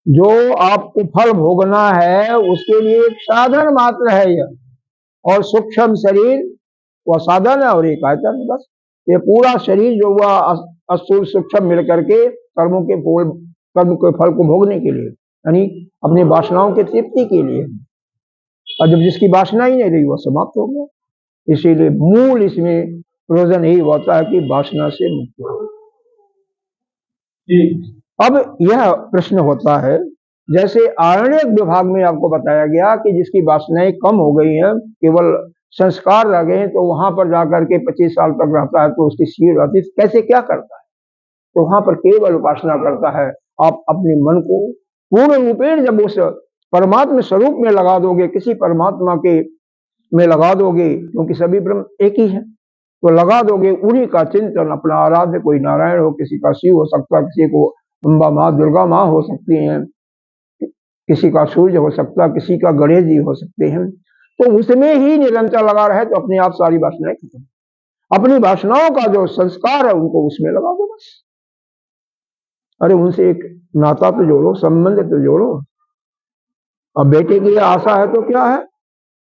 जो आपको फल भोगना है उसके लिए एक साधन मात्र है यह, और सूक्ष्म शरीर वह साधन है और एक आयतन है बस। ये पूरा शरीर जो हुआ स्थूल सूक्ष्म मिल करके कर्म के फल को भोगने के लिए, यानी अपनी वासनाओं की तृप्ति के लिए, और जब जिसकी वासना ही नहीं रही वह समाप्त हो गया। इसीलिए मूल इसमें प्रयोजन यही होता है कि वासना से मुक्त हो। अब यह प्रश्न होता है, जैसे आरण्यक विभाग में आपको बताया गया कि जिसकी वासनाएं कम हो गई हैं, केवल संस्कार रह गए, तो वहां पर जाकर के 25 साल तक रहता है तो उसकी सीढ़ रहती, कैसे क्या करता है, तो वहां पर केवल उपासना करता है। आप अपने मन को पूर्ण रूपेण जब उस परमात्मा स्वरूप में लगा दोगे, किसी परमात्मा के में लगा दोगे, क्योंकि सभी ब्रह्म एक ही है, तो लगा दोगे, उन्हीं का चिंतन, अपना आराध्य, कोई नारायण हो, किसी का शिव हो सकता है, किसी को अम्बा माँ दुर्गा माँ हो सकती हैं, किसी का सूर्य हो सकता, किसी का गणेश जी हो सकते हैं, तो उसमें ही निरंतर लगा रहे तो अपने आप सारी वासनाएं खत्म। अपनी वासनाओं का जो संस्कार है उनको उसमें लगा दो बस। अरे उनसे एक नाता तो जोड़ो, संबंध तो जोड़ो। अब बेटे की आशा है तो क्या है,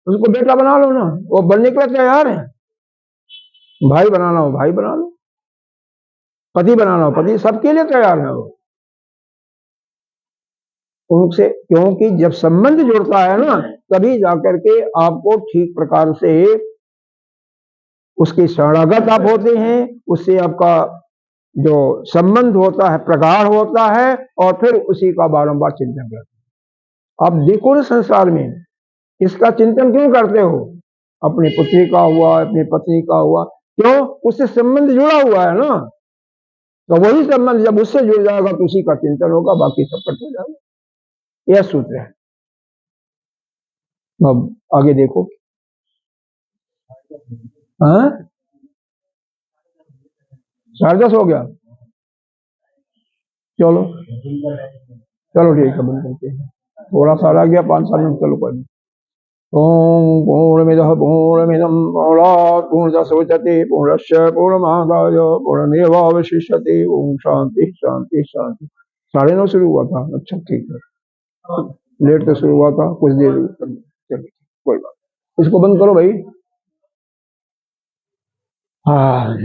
उसको बेटा बना लो ना, वो बनने के लिए तैयार है। भाई बनाना हो भाई बना लो, पति बनाना हो पति, सबके लिए तैयार है वो। उनसे, क्योंकि जब संबंध जुड़ता है ना, तभी जाकर के आपको ठीक प्रकार से उसके शरणागत आप होते हैं, उससे आपका जो संबंध होता है प्रगाढ़ होता है, और फिर उसी का बारंबार चिंतन करते हैं। आप देखो ना संसार में इसका चिंतन क्यों करते हो, अपनी पुत्री का हुआ, अपनी पत्नी का हुआ, क्यों, उससे संबंध जुड़ा हुआ है ना, तो वही संबंध जब उससे जुड़ जाएगा तो उसी का चिंतन होगा, बाकी सब कट हो जाएगा। यह सूत्र है। अब आगे देखो। हाँ 10:30 हो गया, चलो चलो ठीक है, बंद करते हैं, थोड़ा सा रह गया 5-7 मिनट, चलो कोई नहीं। ओम पूर्णमिदः पूर्णमिदं पूर्णात् पूर्णमुदच्यते पूर्णस्य पूर्णमादाय पूर्णमेवावशिष्यते। ओम शांति शांति शांति। 9:30 शुरू हुआ था, अच्छा ठीक है, लेट तो शुरू हुआ था, कुछ देर, चलो कोई बात, इसको बंद करो भाई। हाँ।